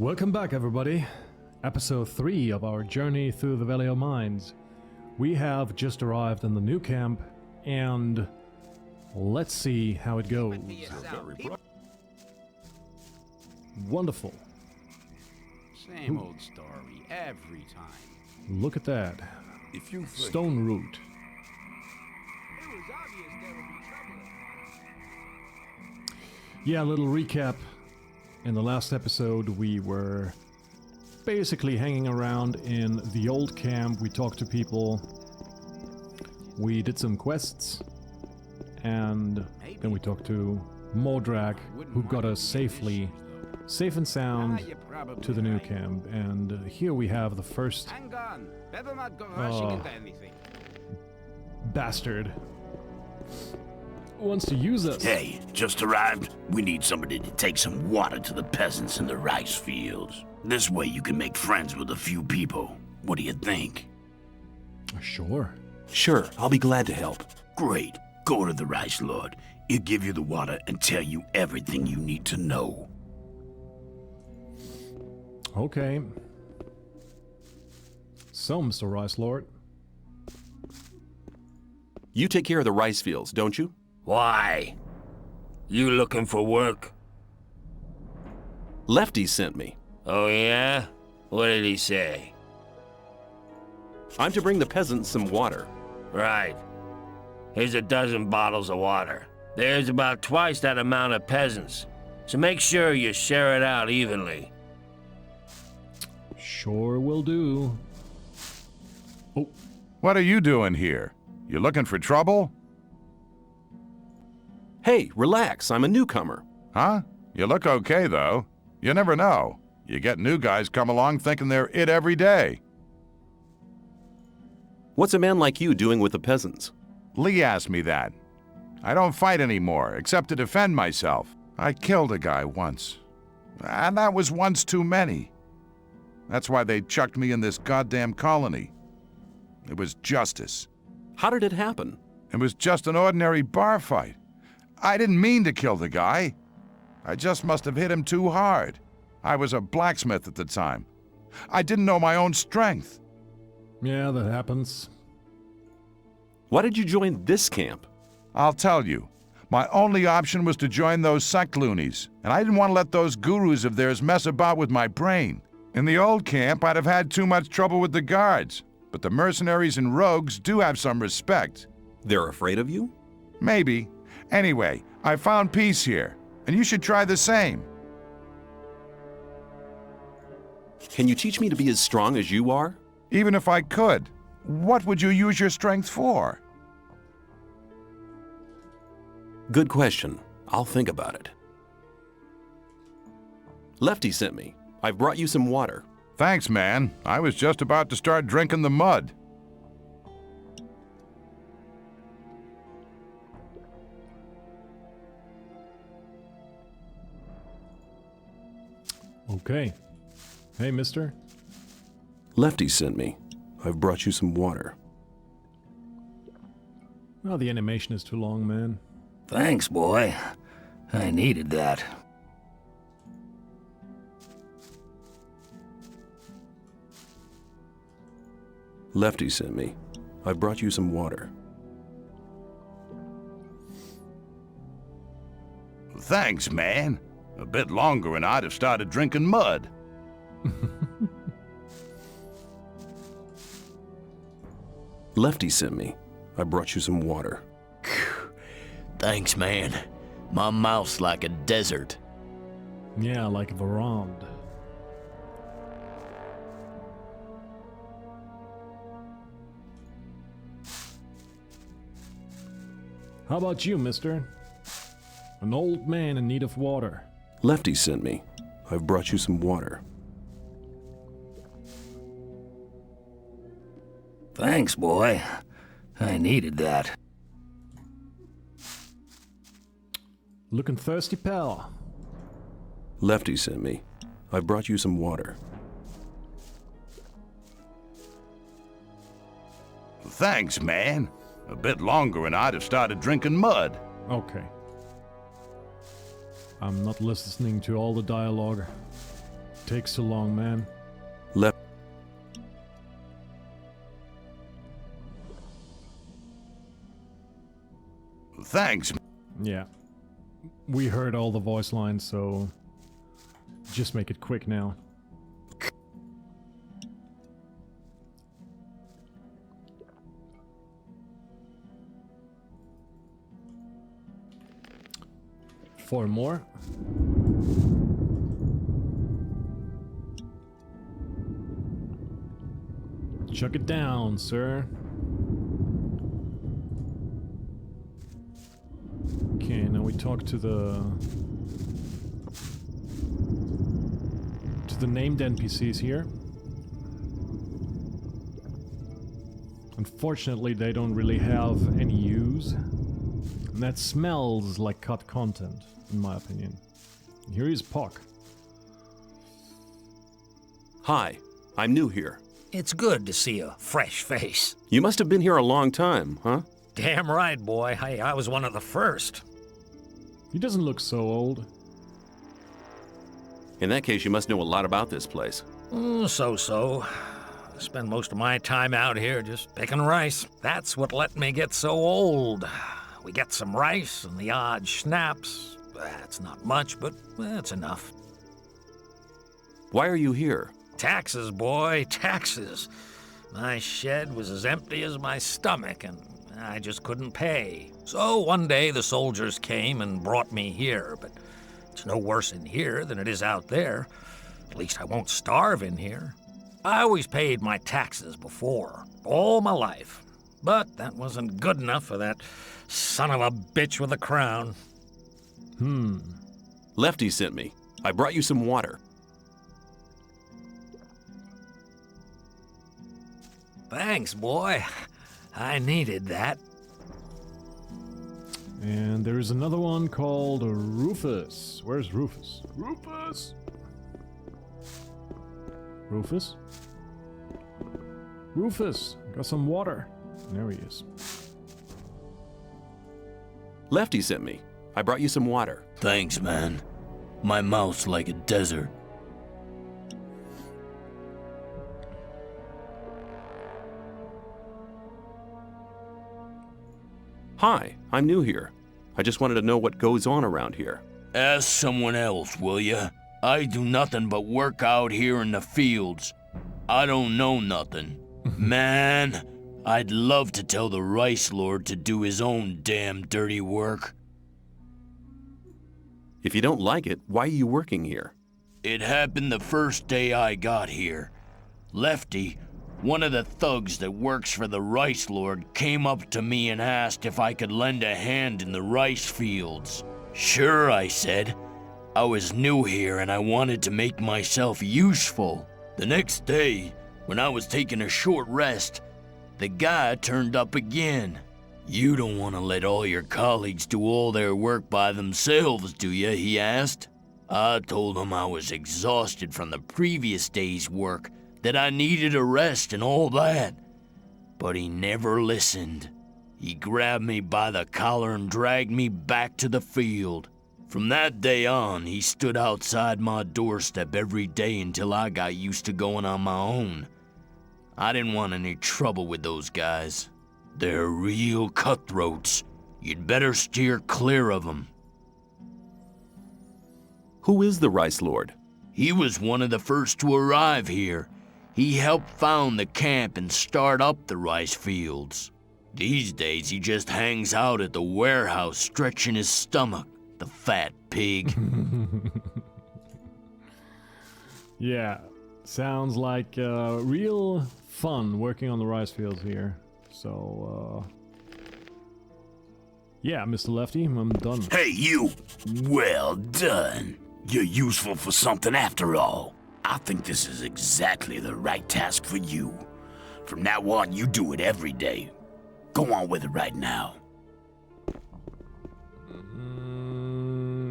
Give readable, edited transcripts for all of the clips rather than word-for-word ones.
Welcome back, everybody. Episode 3 of our journey through the Valley of Mines. We have just arrived in the new camp, and let's see how it goes. Wonderful. Same old story every time. Look at that. If you Stone root. It was obvious there would be trouble. Yeah, a little recap. In the last episode, we were basically hanging around in the old camp. We talked to people. We did some quests. And then we talked to Mordrak, who got us safe and sound to the new camp. And here we have the first Hang on. Better not go rushing into anything. bastard wants to use us. Hey, just arrived. We need somebody to take some water to the peasants in the rice fields. This way you can make friends with a few people. What do you think? Sure. Sure, I'll be glad to help. Great. Go to the rice lord. He'll give you the water and tell you everything you need to know. Okay. So, Mr. Rice Lord. You take care of the rice fields, don't you? Why? You looking for work? Lefty sent me. Oh yeah? What did he say? I'm to bring the peasants some water. Right. Here's a dozen bottles of water. There's about twice that amount of peasants, so make sure you share it out evenly. Sure will do. Oh, What are you doing here? You looking for trouble? Hey, relax, I'm a newcomer. Huh? You look okay, though. You never know. You get new guys come along thinking they're it every day. What's a man like you doing with the peasants? Lee asked me that. I don't fight anymore, except to defend myself. I killed a guy once. And that was once too many. That's why they chucked me in this goddamn colony. It was justice. How did it happen? It was just an ordinary bar fight. I didn't mean to kill the guy. I just must have hit him too hard. I was a blacksmith at the time. I didn't know my own strength. yeah, that happens. Why did you join this camp? I'll tell you. My only option was to join those sect loonies, and I didn't want to let those gurus of theirs mess about with my brain. In the old camp, I'd have had too much trouble with the guards, but the mercenaries and rogues do have some respect. They're afraid of you? Maybe. Anyway, I found peace here, and you should try the same. Can you teach me to be as strong as you are? Even if I could, what would you use your strength for? Good question. I'll think about it. Lefty sent me. I've brought you some water. Thanks, man. I was just about to start drinking the mud. Okay. Hey, mister. Lefty sent me. I've brought you some water. Well, the animation is too long, man. Thanks, boy. I needed that. Lefty sent me. I've brought you some water. Thanks, man. A bit longer and I'd have started drinking mud. Lefty sent me. I brought you some water. Thanks, man. My mouth's like a desert. Yeah, like a veranda. How about you, mister? An old man in need of water. Lefty sent me. I've brought you some water. Thanks, boy. I needed that. Looking thirsty, pal? Lefty sent me. I've brought you some water. Thanks, man. A bit longer and I'd have started drinking mud. Okay. I'm not listening to all the dialogue. takes so long, man? Left. Thanks. Yeah. We heard all the voice lines, so just make it quick now. Four more. Chuck it down, sir. Okay, now we talk to the named NPCs here. Unfortunately, they don't really have any use. And that smells like cut content, in my opinion. Here is Puck. Hi, I'm new here. It's good to see a fresh face. You must have been here a long time, huh? Damn right, boy. I was one of the first. He doesn't look so old. In that case, you must know a lot about this place. So-so. I spend most of my time out here just picking rice. That's what let me get so old. We get some rice and the odd schnapps. That's not much, but it's enough. Why are you here? Taxes, boy, taxes. My shed was as empty as my stomach, and I just couldn't pay. So one day the soldiers came and brought me here, but it's no worse in here than it is out there. At least I won't starve in here. I always paid my taxes before, all my life. But that wasn't good enough for that son of a bitch with a crown. Lefty sent me. I brought you some water. Thanks, boy. I needed that. And there is another one called Rufus. Where's Rufus? Rufus! Rufus? Rufus! Got some water. There he is. Lefty sent me. I brought you some water. Thanks, man. My mouth's like a desert. Hi, I'm new here. I just wanted to know what goes on around here. Ask someone else, will ya? I do nothing but work out here in the fields. I don't know nothing. Man, I'd love to tell the Rice Lord to do his own damn dirty work. If you don't like it, why are you working here? It happened the first day I got here. Lefty, one of the thugs that works for the Rice Lord, came up to me and asked if I could lend a hand in the rice fields. Sure, I said. I was new here and I wanted to make myself useful. The next day, when I was taking a short rest, the guy turned up again. You don't want to let all your colleagues do all their work by themselves, do you? He asked. I told him I was exhausted from the previous day's work, that I needed a rest and all that. But he never listened. He grabbed me by the collar and dragged me back to the field. From that day on, he stood outside my doorstep every day until I got used to going on my own. I didn't want any trouble with those guys. They're real cutthroats. You'd better steer clear of them. Who is the Rice Lord? He was one of the first to arrive here. He helped found the camp and start up the rice fields. These days, he just hangs out at the warehouse stretching his stomach, the fat pig. Yeah, sounds like real fun working on the rice fields here. So, yeah, Mr. Lefty, I'm done. Hey, you! Well done. You're useful for something after all. I think this is exactly the right task for you. From now on, you do it every day. Go on with it right now.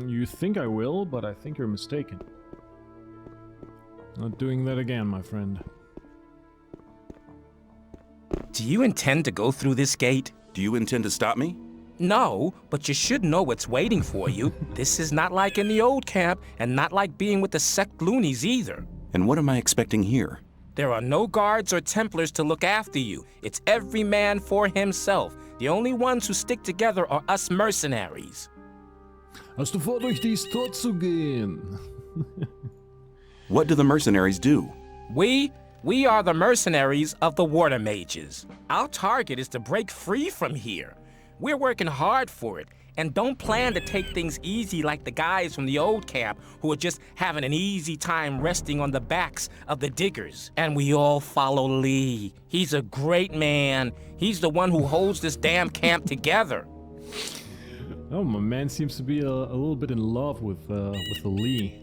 You think I will, but I think you're mistaken. Not doing that again, my friend. Do you intend to go through this gate? Do you intend to stop me? No, but you should know what's waiting for you. This is not like in the old camp, and not like being with the sect loonies either. And what am I expecting here? There are no guards or Templars to look after you. It's every man for himself. The only ones who stick together are us mercenaries. Hast du vor, durch die Stadt zu gehen? What do the mercenaries do? We are the mercenaries of the water mages. Our target is to break free from here. We're working hard for it, and don't plan to take things easy like the guys from the old camp who are just having an easy time resting on the backs of the diggers. And we all follow Lee. He's a great man. He's the one who holds this damn camp together. Oh, my man seems to be a little bit in love with the Lee.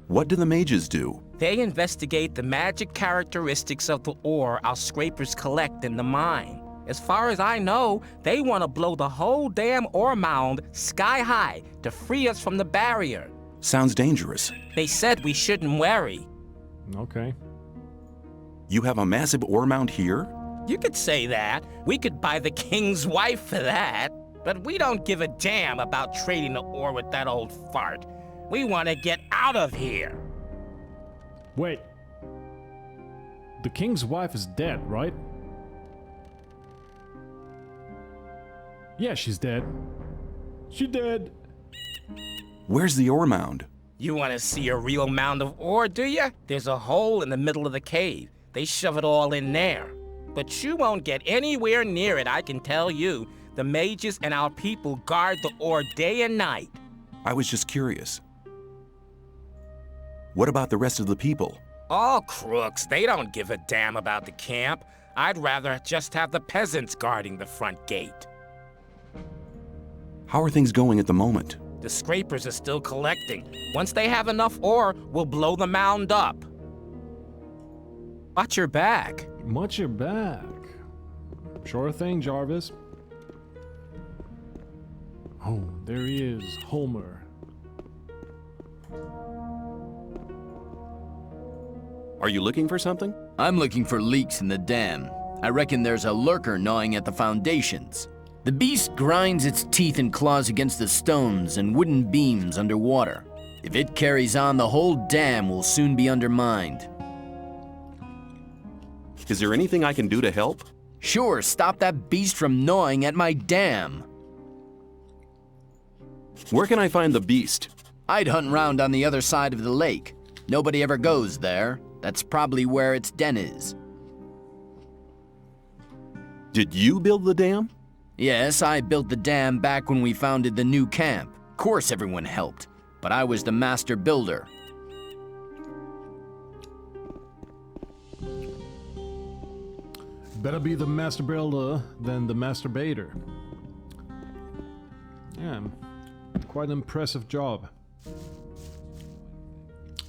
What do the mages do? They investigate the magic characteristics of the ore our scrapers collect in the mine. As far as I know, they want to blow the whole damn ore mound sky high to free us from the barrier. Sounds dangerous. They said we shouldn't worry. Okay. You have a massive ore mound here? You could say that. We could buy the king's wife for that. But we don't give a damn about trading the ore with that old fart. We want to get out of here. Wait. The king's wife is dead, right? Yeah, she's dead. She dead. Where's the ore mound? You want to see a real mound of ore, do you? There's a hole in the middle of the cave. They shove it all in there. But you won't get anywhere near it, I can tell you. The mages and our people guard the ore day and night. I was just curious. What about the rest of the people? All crooks. They don't give a damn about the camp. I'd rather just have the peasants guarding the front gate. How are things going at the moment? The scrapers are still collecting. Once they have enough ore, we'll blow the mound up. Watch your back. Watch your back. Sure thing, Jarvis. Oh, there he is, Homer. Are you looking for something? I'm looking for leaks in the dam. I reckon there's a lurker gnawing at the foundations. The beast grinds its teeth and claws against the stones and wooden beams underwater. If it carries on, the whole dam will soon be undermined. Is there anything I can do to help? Sure, stop that beast from gnawing at my dam. Where can I find the beast? I'd hunt round on the other side of the lake. Nobody ever goes there. That's probably where its den is. Did you build the dam? Yes, I built the dam back when we founded the new camp. Of course everyone helped, but I was the master builder. Better be the master builder than the masturbator. Yeah, quite an impressive job.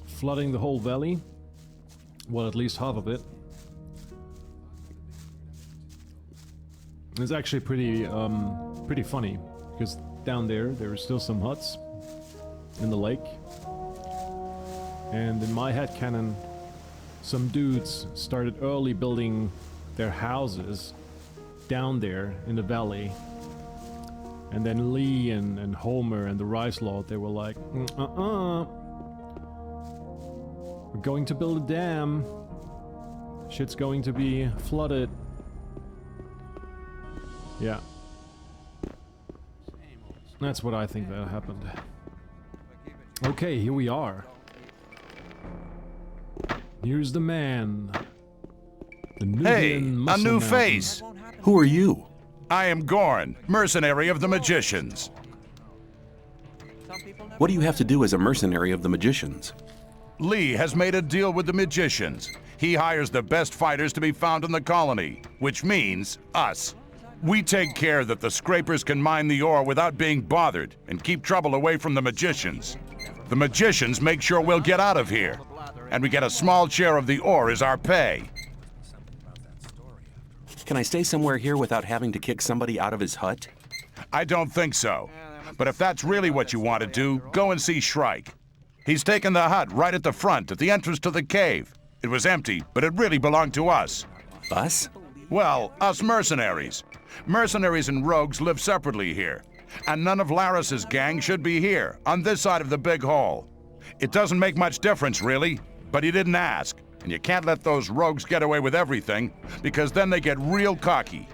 Flooding the whole valley. Well, at least half of it. It's actually pretty funny, because down there are still some huts in the lake. And in my headcanon, some dudes started early building their houses down there in the valley. And then Lee and Homer and the Rice Lord, they were like, we're going to build a dam. Shit's going to be flooded. Yeah. That's what I think that happened. Okay, here we are. Here's the man. The Hey, Nubian a Muscle new Mountain. face. Who are you? I am Goran, mercenary of the magicians. What do you have to do as a mercenary of the magicians? Lee has made a deal with the magicians. He hires the best fighters to be found in the colony, which means us. We take care that the scrapers can mine the ore without being bothered and keep trouble away from the magicians. The magicians make sure we'll get out of here, and we get a small share of the ore as our pay. Can I stay somewhere here without having to kick somebody out of his hut? I don't think so. But if that's really what you want to do, go and see Shrike. He's taken the hut right at the front, at the entrance to the cave. It was empty, but it really belonged to us. Us? Well, us mercenaries. Mercenaries and rogues live separately here. And none of Laris's gang should be here, on this side of the big hall. It doesn't make much difference, really, but he didn't ask. And you can't let those rogues get away with everything, because then they get real cocky.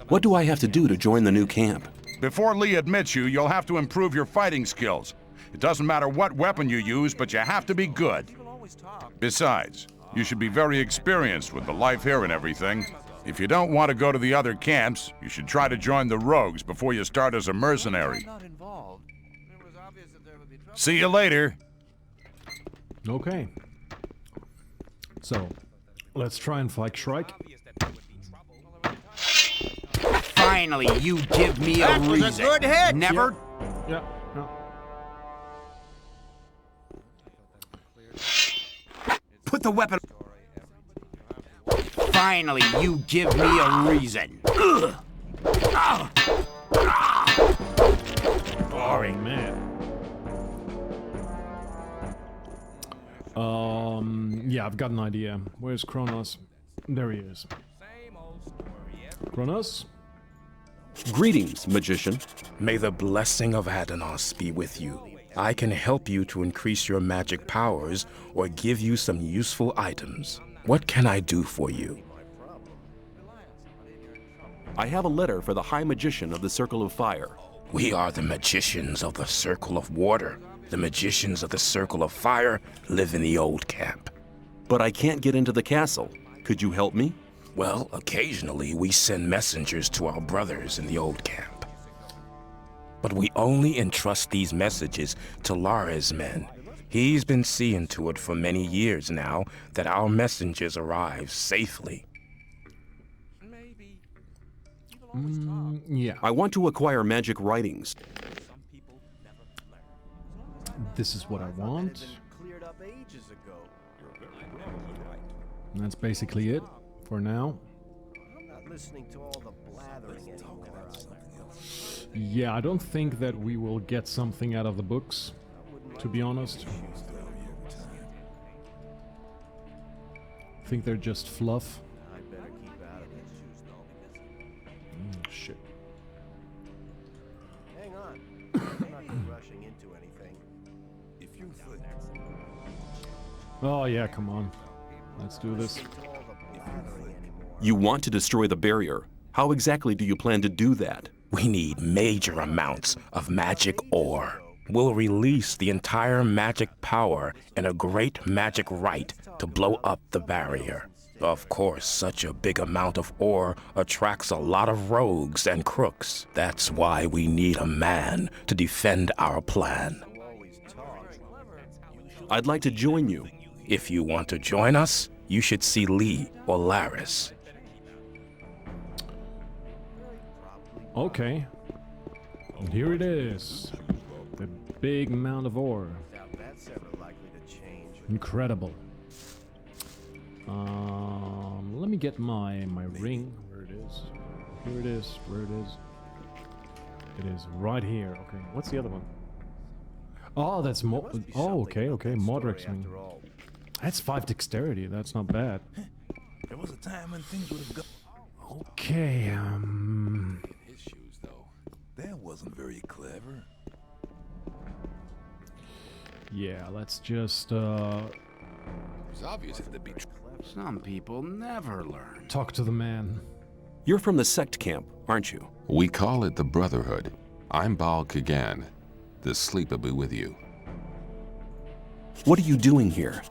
What do I have to do to join the new camp? Before Lee admits you, you'll have to improve your fighting skills. It doesn't matter what weapon you use, but you have to be good. Besides, you should be very experienced with the life here and everything. If you don't want to go to the other camps, you should try to join the rogues before you start as a mercenary. See you later. Okay. So, let's try and fight Shrike. Finally, you give me a reason. That was a good hit. Never. Yeah. Put the weapon. Finally, you give me a reason. Boring, man. Yeah, I've got an idea. Where's Kronos? There he is. Kronos? Greetings, magician. May the blessing of Adanos be with you. I can help you to increase your magic powers or give you some useful items. What can I do for you? I have a letter for the High Magician of the Circle of Fire. We are the magicians of the Circle of Water. The magicians of the Circle of Fire live in the old camp. But I can't get into the castle. Could you help me? Well, occasionally we send messengers to our brothers in the old camp. But we only entrust these messages to Lara's men. He's been seeing to it for many years now that our messengers arrive safely. Yeah. I want to acquire magic writings. This is what I want. And that's basically it for now. Yeah, I don't think that we will get something out of the books, to be honest. I think they're just fluff. Shit. Hang on. I'm not rushing into anything. If you could. Oh yeah, come on. Let's do this. You want to destroy the barrier. How exactly do you plan to do that? We need major amounts of magic ore. We'll release the entire magic power in a great magic rite to blow up the barrier. Of course, such a big amount of ore attracts a lot of rogues and crooks. That's why we need a man to defend our plan. I'd like to join you. If you want to join us, you should see Lee or Laris. Okay. And here it is. The big amount of ore. Incredible. Let me get my ring. Where it is. Here it is. Where it is. It is right here. Okay. What's the other one? Oh, that's oh, okay. Modric's ring. That's 5 dexterity. That's not bad. There was a time when things would have gone. Okay. His shoes, though. That wasn't very clever. Yeah, let's just It's obvious that be. Some people never learn. talk to the man. You're from the sect camp, aren't you? We call it the Brotherhood. I'm Baal Kagan. The sleep will be with you. What are you doing here?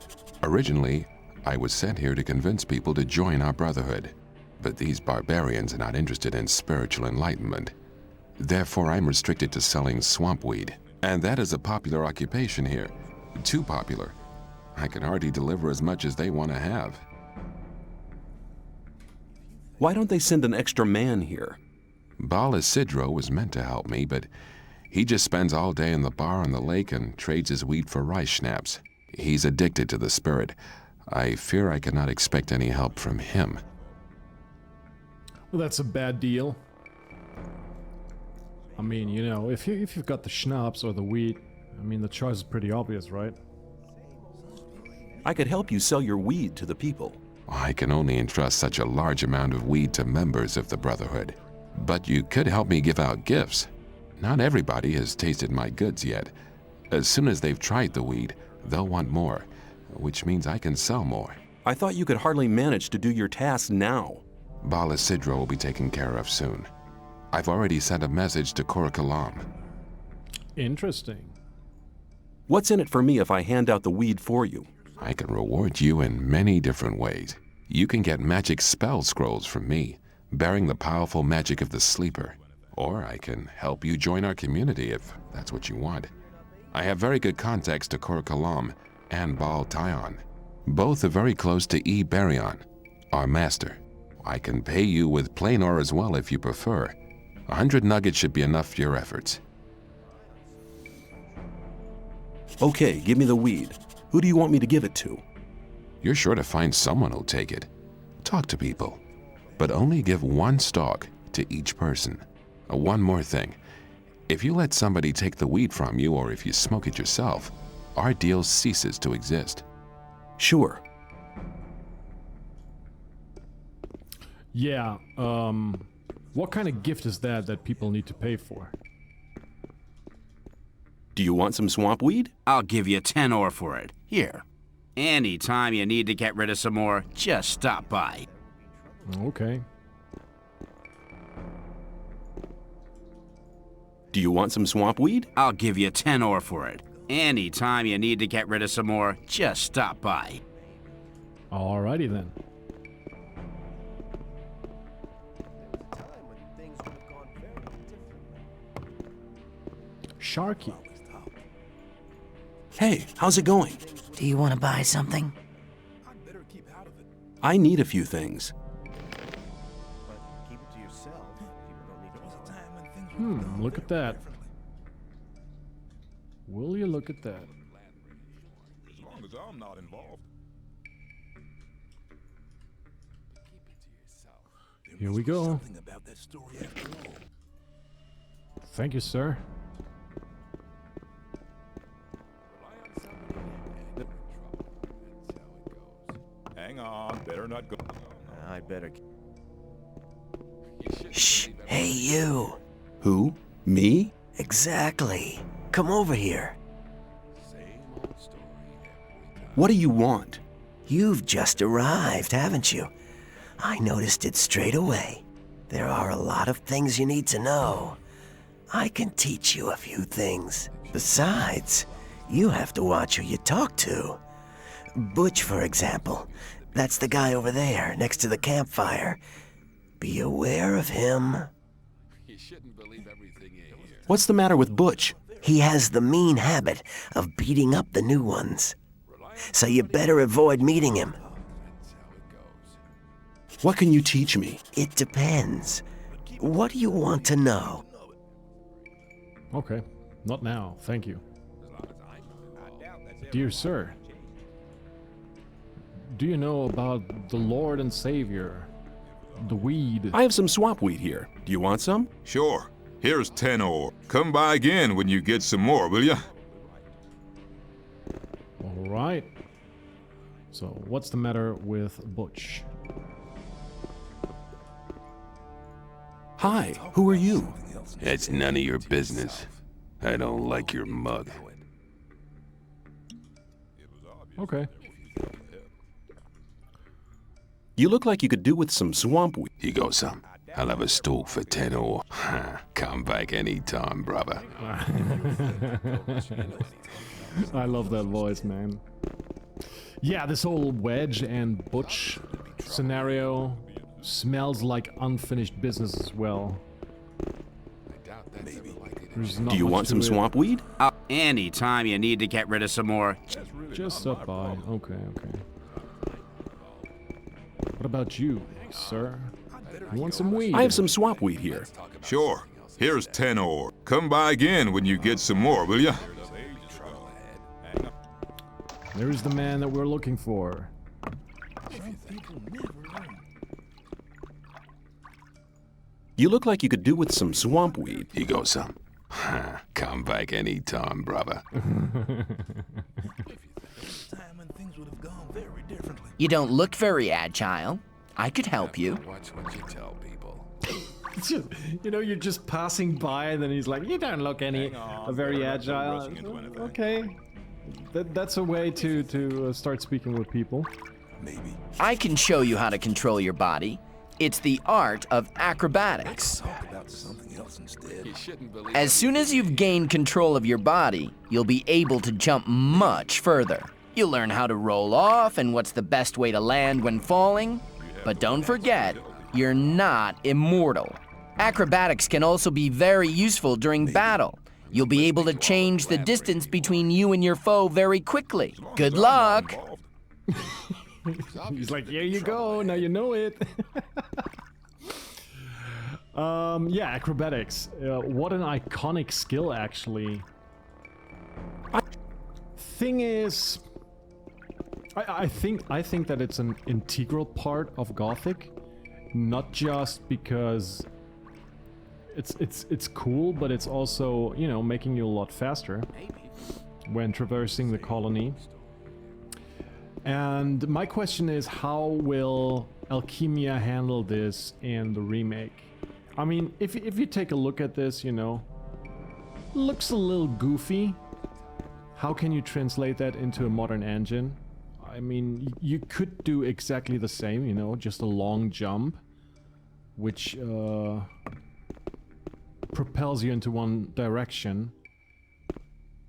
Originally, I was sent here to convince people to join our Brotherhood. But these barbarians are not interested in spiritual enlightenment. Therefore, I'm restricted to selling swamp weed. And that is a popular occupation here. Too popular. I can hardly deliver as much as they want to have. Why don't they send an extra man here? Baal Isidro was meant to help me, but he just spends all day in the bar on the lake and trades his weed for rice schnapps. He's addicted to the spirit. I fear I cannot expect any help from him. Well, that's a bad deal. I mean, you know, if you've got the schnapps or the wheat, I mean, the choice is pretty obvious, right? I could help you sell your weed to the people. I can only entrust such a large amount of weed to members of the Brotherhood. But you could help me give out gifts. Not everybody has tasted my goods yet. As soon as they've tried the weed, they'll want more, which means I can sell more. I thought you could hardly manage to do your tasks now. Bal Isidro will be taken care of soon. I've already sent a message to Korakalam. Interesting. What's in it for me if I hand out the weed for you? I can reward you in many different ways. You can get magic spell scrolls from me, bearing the powerful magic of the sleeper. Or I can help you join our community if that's what you want. I have very good contacts to Korakalam and Baal Tyon. Both are very close to E. Baryon, our master. I can pay you with plain ore as well if you prefer. 100 nuggets should be enough for your efforts. Okay, give me the weed. Who do you want me to give it to? You're sure to find someone who'll take it. Talk to people, but only give one stalk to each person. One more thing. If you let somebody take the weed from you or if you smoke it yourself, our deal ceases to exist. Sure. Yeah, what kind of gift is that people need to pay for? Do you want some swamp weed? I'll give you 10 ore for it. Here. Anytime you need to get rid of some more, just stop by. Okay. Do you want some swamp weed? I'll give you 10 ore for it. Anytime you need to get rid of some more, just stop by. Alrighty then. Sharky. Hey, how's it going? Do you want to buy something? I need a few things. Keep it to yourself. People don't need to know. Look at that. Will you look at that? As long as I'm not involved. Here we go. Thank you, sir. Hang on, better not go. I better. Shh. Hey, you. Who? Me? Exactly. Come over here. What do you want? You've just arrived, haven't you? I noticed it straight away. There are a lot of things you need to know. I can teach you a few things. Besides, you have to watch who you talk to. Butch, for example. That's the guy over there, next to the campfire. Be aware of him. What's the matter with Butch? He has the mean habit of beating up the new ones. So you better avoid meeting him. What can you teach me? It depends. What do you want to know? Okay, not now, thank you. Dear sir, do you know about the Lord and Savior, the weed? I have some swamp weed here. Do you want some? Sure. Here's 10 ore. Come by again when you get some more, will ya? All right. So, what's the matter with Butch? Hi, who are you? It's none of your business. I don't like your mug. Okay. You look like you could do with some swamp weed. You go some. I'll have a stalk for 10 ore. Come back anytime, brother. I love that voice, man. Yeah, this whole Wedge and Butch scenario smells like unfinished business as well. Do you want some swamp weed? Anytime you need to get rid of some more. Just up by. Okay, okay. What about you, sir? You want some weed? I have some swamp weed here. Sure. Here's 10 ore. Come by again when you get some more, will ya? There's the man that we're looking for. You look like you could do with some swamp weed. You go some. Come back anytime, brother. Time when things would have gone very You don't look very agile. I could help you. Watch what you tell people. You know, you're just passing by, and then he's like, "You don't look very agile." Okay, that's a way to start speaking with people. I can show you how to control your body. It's the art of acrobatics. As soon as you've gained control of your body, you'll be able to jump much further. You'll learn how to roll off and what's the best way to land when falling. But don't forget, you're not immortal. Acrobatics can also be very useful during battle. You'll be able to change the distance between you and your foe very quickly. Good luck! He's like, here you go, now you know it. Yeah, acrobatics. What an iconic skill, actually. Thing is, I think that it's an integral part of Gothic, not just because it's cool, but it's also, you know, making you a lot faster when traversing the colony. And my question is, how will Alchemia handle this in the remake? I mean, if you take a look at this, you know, looks a little goofy. How can you translate that into a modern engine? I mean, you could do exactly the same, you know, just a long jump, which propels you into one direction.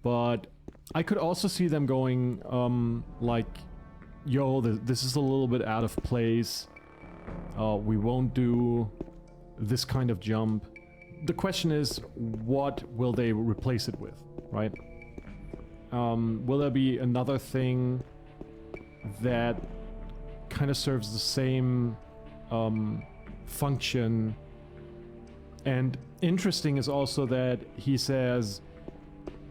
But I could also see them going, like, yo, this is a little bit out of place. We won't do this kind of jump. The question is, what will they replace it with, right? Will there be another thing that kind of serves the same function? And interesting is also that he says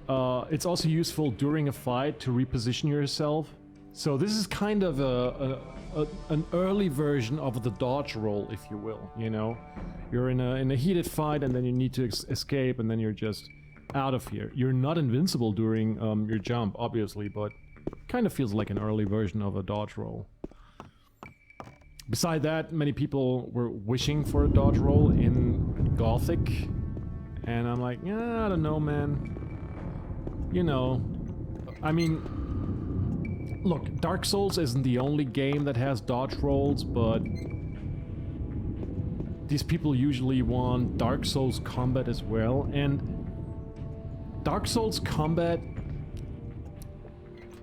it's also useful during a fight to reposition yourself. So this is kind of an early version of the dodge roll, if you will, you know? You're in a heated fight, and then you need to escape, and then you're just out of here. You're not invincible during your jump, obviously, but kind of feels like an early version of a dodge roll. Beside that, many people were wishing for a dodge roll in Gothic, and I'm like, yeah, I don't know, man. You know, I mean, look, Dark Souls isn't the only game that has dodge rolls, but these people usually want Dark Souls combat as well, and Dark Souls combat,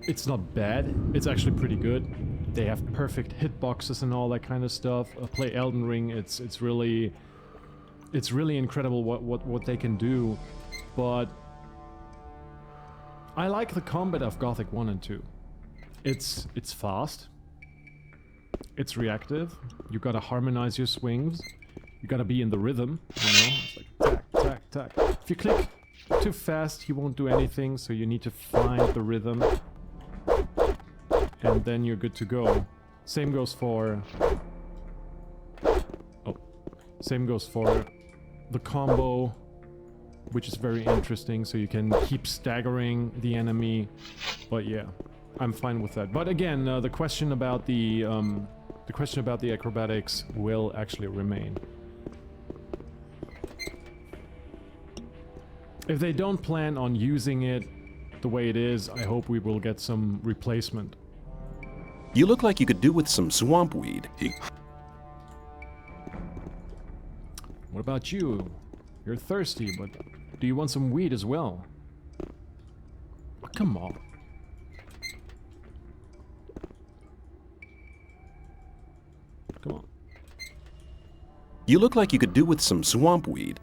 it's not bad, it's actually pretty good. They have perfect hitboxes and all that kind of stuff. Play Elden Ring, it's really incredible what they can do, but I like the combat of Gothic 1 and 2. It's fast, it's reactive, you gotta harmonize your swings, you gotta be in the rhythm, you know? It's like tack, tack, tack. If you click too fast, he won't do anything, so you need to find the rhythm, and then you're good to go. Same goes for the combo, which is very interesting, so you can keep staggering the enemy. But yeah, I'm fine with that. But again, the question about the acrobatics will actually remain. If they don't plan on using it the way it is, I hope we will get some replacement. You look like you could do with some swamp weed. What about you? You're thirsty, but do you want some weed as well? Oh, come on. Come on. You look like you could do with some swamp weed.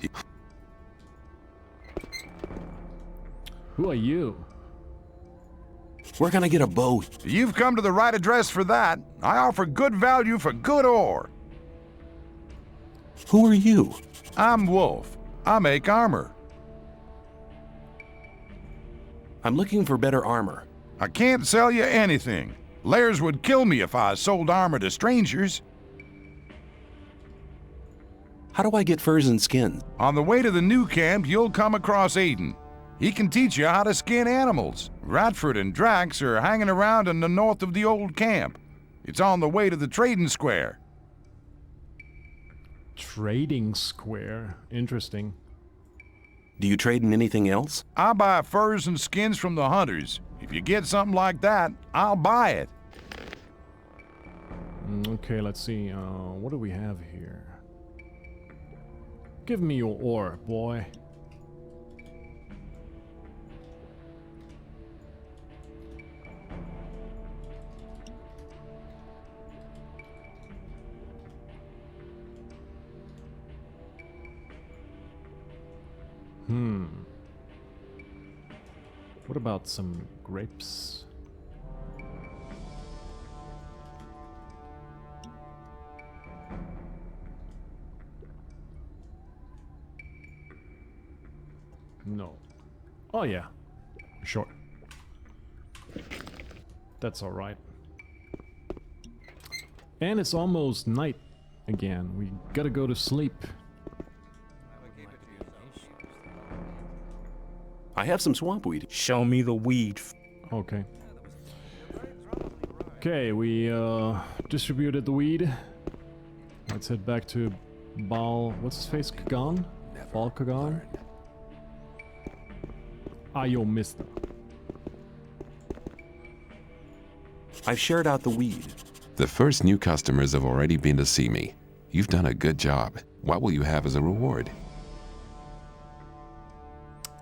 Who are you? Where can I get a bow? You've come to the right address for that. I offer good value for good ore. Who are you? I'm Wolf. I make armor. I'm looking for better armor. I can't sell you anything. Lairs would kill me if I sold armor to strangers. How do I get furs and skins? On the way to the new camp, you'll come across Aiden. He can teach you how to skin animals. Radford and Drax are hanging around in the north of the old camp. It's on the way to the trading square. Trading square. Interesting. Do you trade in anything else? I buy furs and skins from the hunters. If you get something like that, I'll buy it. Okay, let's see. What do we have here? Give me your ore, boy. What about some grapes? No. Oh yeah. Sure. That's all right. And it's almost night again. We gotta go to sleep. I have some swamp weed. Show me the weed. Okay. Okay, we distributed the weed. Let's head back to Baal. What's his face? Kagan? Baal Kagan? Ayo, mister. I've shared out the weed. The first new customers have already been to see me. You've done a good job. What will you have as a reward?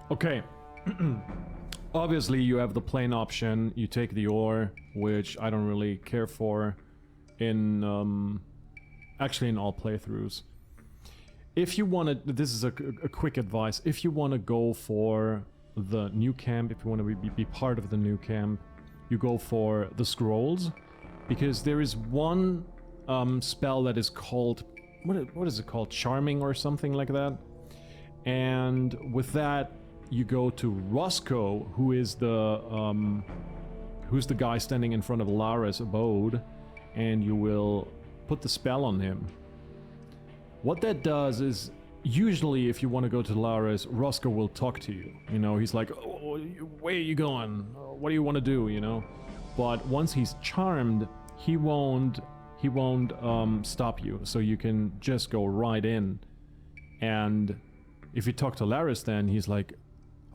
Okay. Obviously, you have the plain option. You take the ore, which I don't really care for in, actually in all playthroughs. If you want to, this is a quick advice, if you want to go for the new camp, if you want to be part of the new camp, you go for the scrolls, because there is one spell that is called, what is it called? Charming or something like that. And with that, you go to Roscoe, who's the guy standing in front of Lara's abode, and you will put the spell on him. What that does is, usually if you want to go to Lara's, Roscoe will talk to you. You know, he's like, oh, where are you going? What do you want to do, you know? But once he's charmed, he won't stop you, so you can just go right in. And if you talk to Laris, then he's like,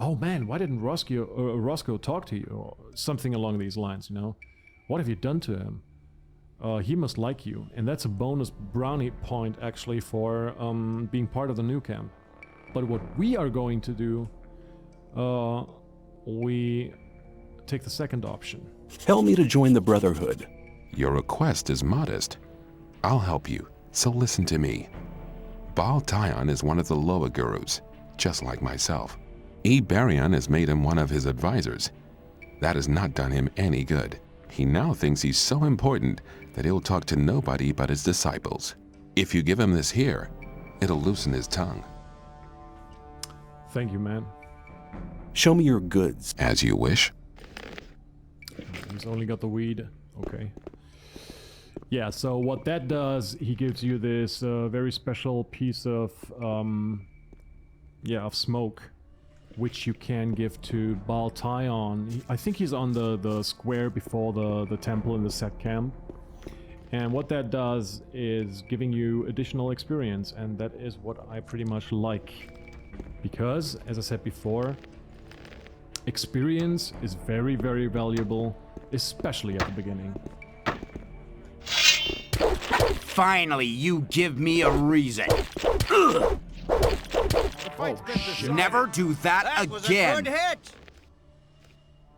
oh man, why didn't Roscoe talk to you? Or something along these lines, you know? What have you done to him? He must like you. And that's a bonus brownie point, actually, for being part of the new camp. But what we are going to do, we take the second option. Help me to join the Brotherhood. Your request is modest. I'll help you, so listen to me. Baal Tyon is one of the lower gurus, just like myself. Barion has made him one of his advisors. That has not done him any good. He now thinks he's so important that he'll talk to nobody but his disciples. If you give him this here, it'll loosen his tongue. Thank you, man. Show me your goods. As you wish. He's only got the weed. Okay. Yeah, so what that does, he gives you this very special piece of, of smoke, which you can give to Baal Tyon. I think he's on the square before the temple in the set camp. And what that does is giving you additional experience, and that is what I pretty much like. Because, as I said before, experience is very, very valuable, especially at the beginning. Finally, you give me a reason. Oh, Never do that again. Was a good hit.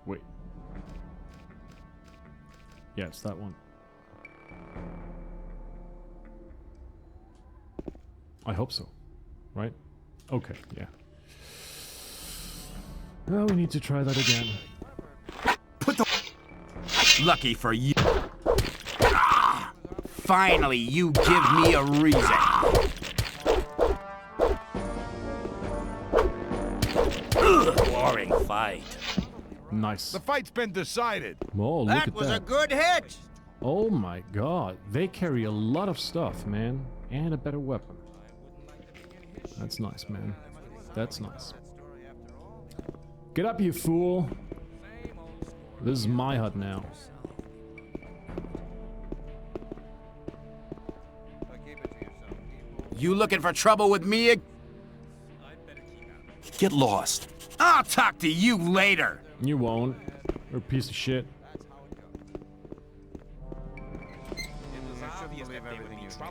Wait. Yeah, it's that one. I hope so. Right? Okay, yeah. Well, we need to try that again. Lucky for you. Finally, you give me a reason. Boring fight. Nice. The fight's been decided. Oh, look at that. That was a good hit. Oh my god. They carry a lot of stuff, man. And a better weapon. That's nice, man. That's nice. Get up, you fool. This is my hut now. You looking for trouble with me? Get lost. I'll talk to you later. You won't. You're a piece of shit.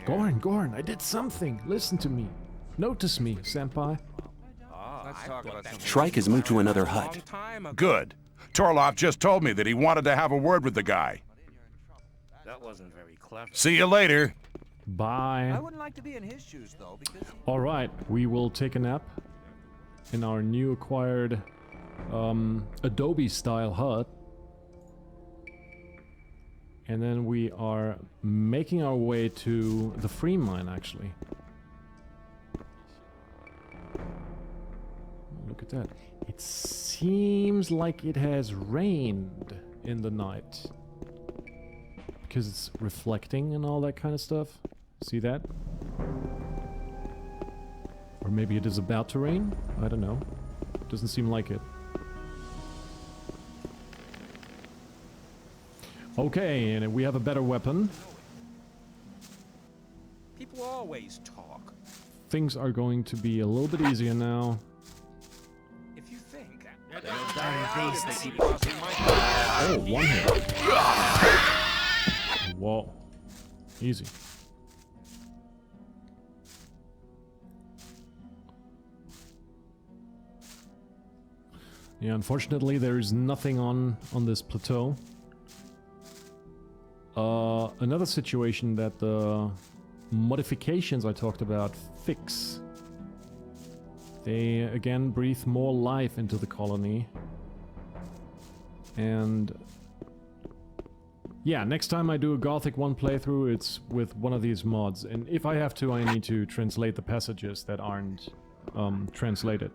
Gorn, I did something. Listen to me. Notice me, senpai. Shrike has moved to another hut. Good. Torloff just told me that he wanted to have a word with the guy. That wasn't very clever. See you later. Bye. I wouldn't like to be in his shoes, though, because... Alright, we will take a nap in our new acquired Adobe-style hut. And then we are making our way to the free mine, actually. Look at that. It seems like it has rained in the night. Because it's reflecting and all that kind of stuff. See that? Or maybe it is about to rain? I don't know. Doesn't seem like it. Okay, and we have a better weapon. People always talk. Things are going to be a little bit easier now. If you think... Oh, one hit. Whoa. Easy. Yeah, unfortunately there is nothing on this plateau. Another situation that the modifications I talked about fix. They again breathe more life into the colony. And yeah, next time I do a Gothic 1 playthrough, it's with one of these mods. And if I have to, I need to translate the passages that aren't translated.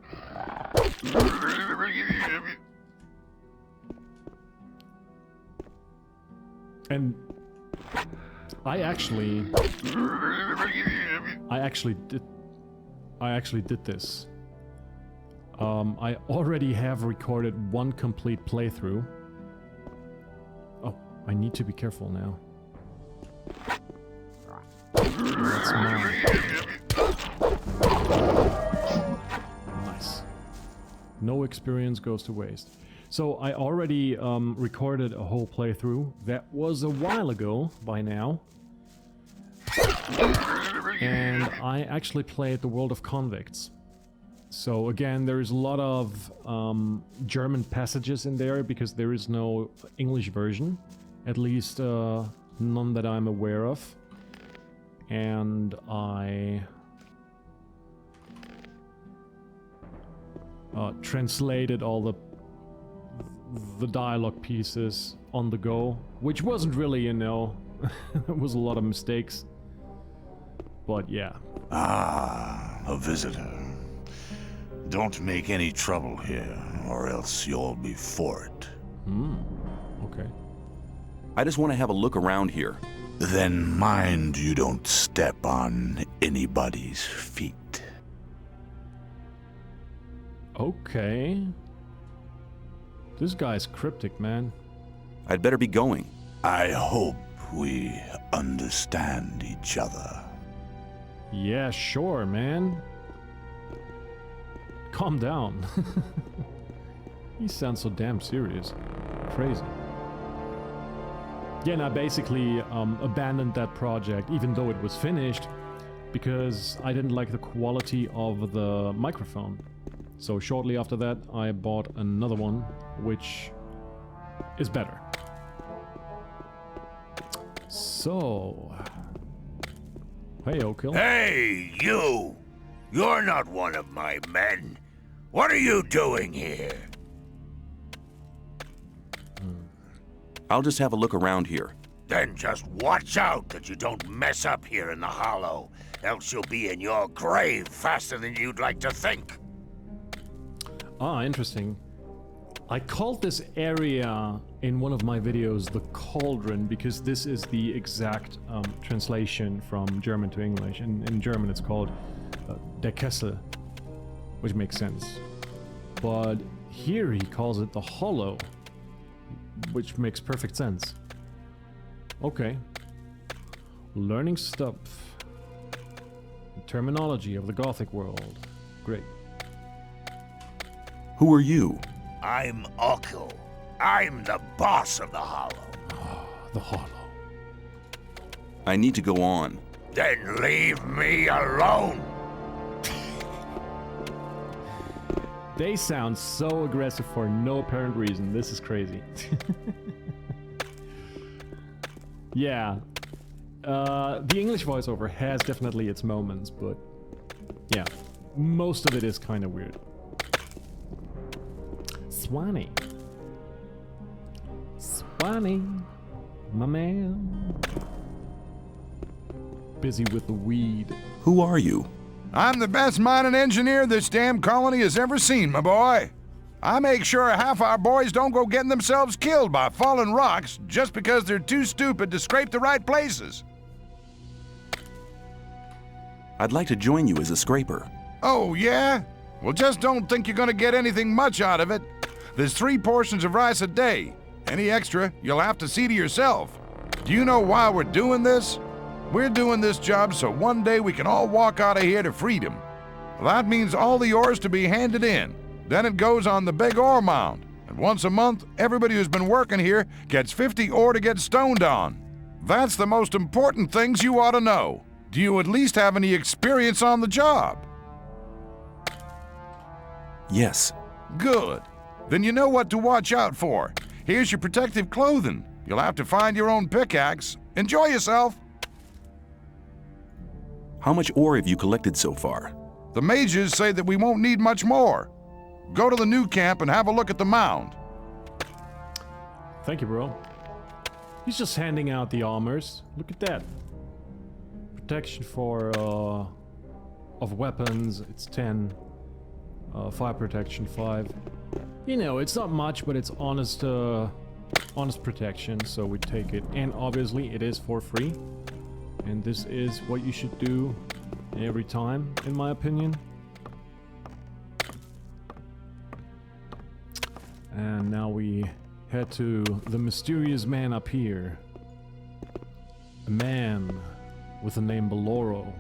And I actually did this. I already have recorded one complete playthrough. Oh, I need to be careful now. That's mine. Nice. No experience goes to waste. So I already recorded a whole playthrough. That was a while ago by now. And I actually played the World of Convicts. So again, there is a lot of German passages in there because there is no English version. At least none that I'm aware of. And I translated all the dialogue pieces on the go, which wasn't really, you know, there was a lot of mistakes. But yeah. Ah, a visitor. Don't make any trouble here, or else you'll be for it. Okay. I just want to have a look around here. Then mind you don't step on anybody's feet. Okay. This guy's cryptic, man. I'd better be going. I hope we understand each other. Yeah, sure, man. Calm down. He sounds so damn serious. Crazy. Yeah, and I basically abandoned that project, even though it was finished, because I didn't like the quality of the microphone. So shortly after that, I bought another one, which is better. So... Hey, Oak Hill. Hey, you! You're not one of my men. What are you doing here? I'll just have a look around here. Then just watch out that you don't mess up here in the Hollow, else you'll be in your grave faster than you'd like to think. Ah, interesting. I called this area in one of my videos the Cauldron because this is the exact translation from German to English. In German it's called Der Kessel, which makes sense. But here he calls it the Hollow, which makes perfect sense. Okay. Learning stuff. terminology of the Gothic world. Great. Who are you? I'm Ukkel. I'm the boss of the Hollow. The Hollow. I need to go on. Then leave me alone. They sound so aggressive for no apparent reason. This is crazy. Yeah. The English voiceover has definitely its moments, but yeah, most of it is kind of weird. Swanee. Swanee, my man. Busy with the weed. Who are you? I'm the best mining engineer this damn colony has ever seen, my boy. I make sure half our boys don't go getting themselves killed by falling rocks just because they're too stupid to scrape the right places. I'd like to join you as a scraper. Oh, yeah? Well, just don't think you're gonna get anything much out of it. There's 3 portions of rice a day. Any extra, you'll have to see to yourself. Do you know why we're doing this? We're doing this job so one day we can all walk out of here to freedom. Well, that means all the ores to be handed in. Then it goes on the big ore mound. And once a month, everybody who's been working here gets 50 ore to get stoned on. That's the most important things you ought to know. Do you at least have any experience on the job? Yes. Good. Then you know what to watch out for. Here's your protective clothing. You'll have to find your own pickaxe. Enjoy yourself. How much ore have you collected so far? The mages say that we won't need much more. Go to the new camp and have a look at the mound. Thank you, bro. He's just handing out the armors. Look at that. Protection for, of weapons, it's 10. Fire protection, 5. You know, it's not much, but it's honest protection, so we take it. And obviously, it is for free. And this is what you should do every time, in my opinion. And now we head to the mysterious man up here. A man with the name Beloro,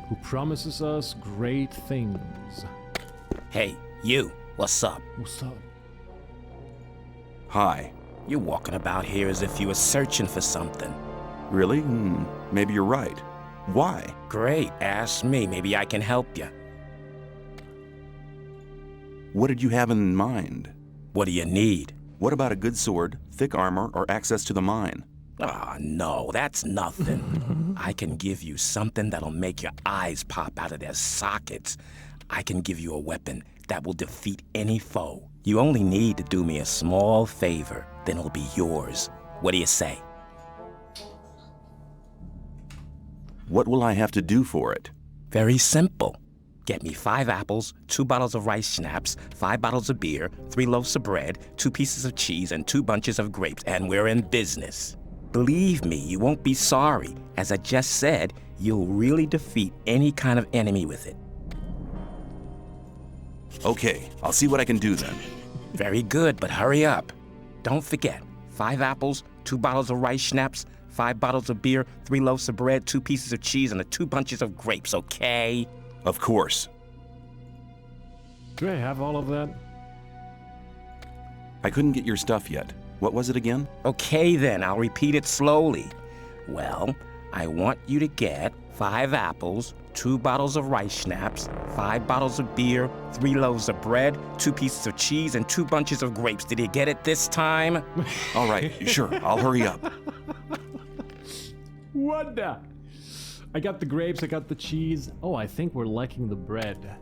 who promises us great things. Hey, you. What's up? What's up? Hi. You're walking about here as if you were searching for something. Really? Maybe you're right. Why? Great, ask me. Maybe I can help you. What did you have in mind? What do you need? What about a good sword, thick armor, or access to the mine? Ah, no, that's nothing. I can give you something that'll make your eyes pop out of their sockets. I can give you a weapon that will defeat any foe. You only need to do me a small favor, then it'll be yours. What do you say? What will I have to do for it? Very simple. Get me 5 apples, 2 bottles of rice schnapps, 5 bottles of beer, 3 loaves of bread, 2 pieces of cheese, and 2 bunches of grapes, and we're in business. Believe me, you won't be sorry. As I just said, you'll really defeat any kind of enemy with it. Okay, I'll see what I can do then. Very good, but hurry up. Don't forget, 5 apples, 2 bottles of rice schnapps, 5 bottles of beer, 3 loaves of bread, 2 pieces of cheese, and 2 bunches of grapes, okay? Of course. Do I have all of that? I couldn't get your stuff yet. What was it again? Okay then, I'll repeat it slowly. Well, I want you to get 5 apples, 2 bottles of rice schnapps, 5 bottles of beer, 3 loaves of bread, 2 pieces of cheese, and 2 bunches of grapes. Did you get it this time? All right, sure, I'll hurry up. What the? I got the grapes, I got the cheese. Oh, I think we're lacking the bread.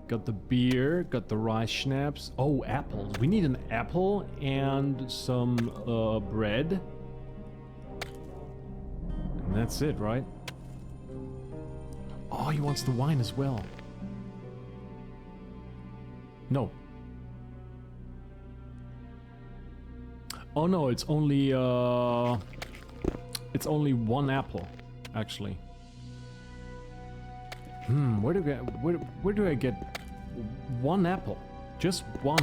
Got the beer, got the rice schnapps. Oh, apples. We need an apple and some bread. And that's it, right? Oh, he wants the wine as well. No. Oh no, it's only 1 apple, actually. Where do I get 1 apple? Just 1.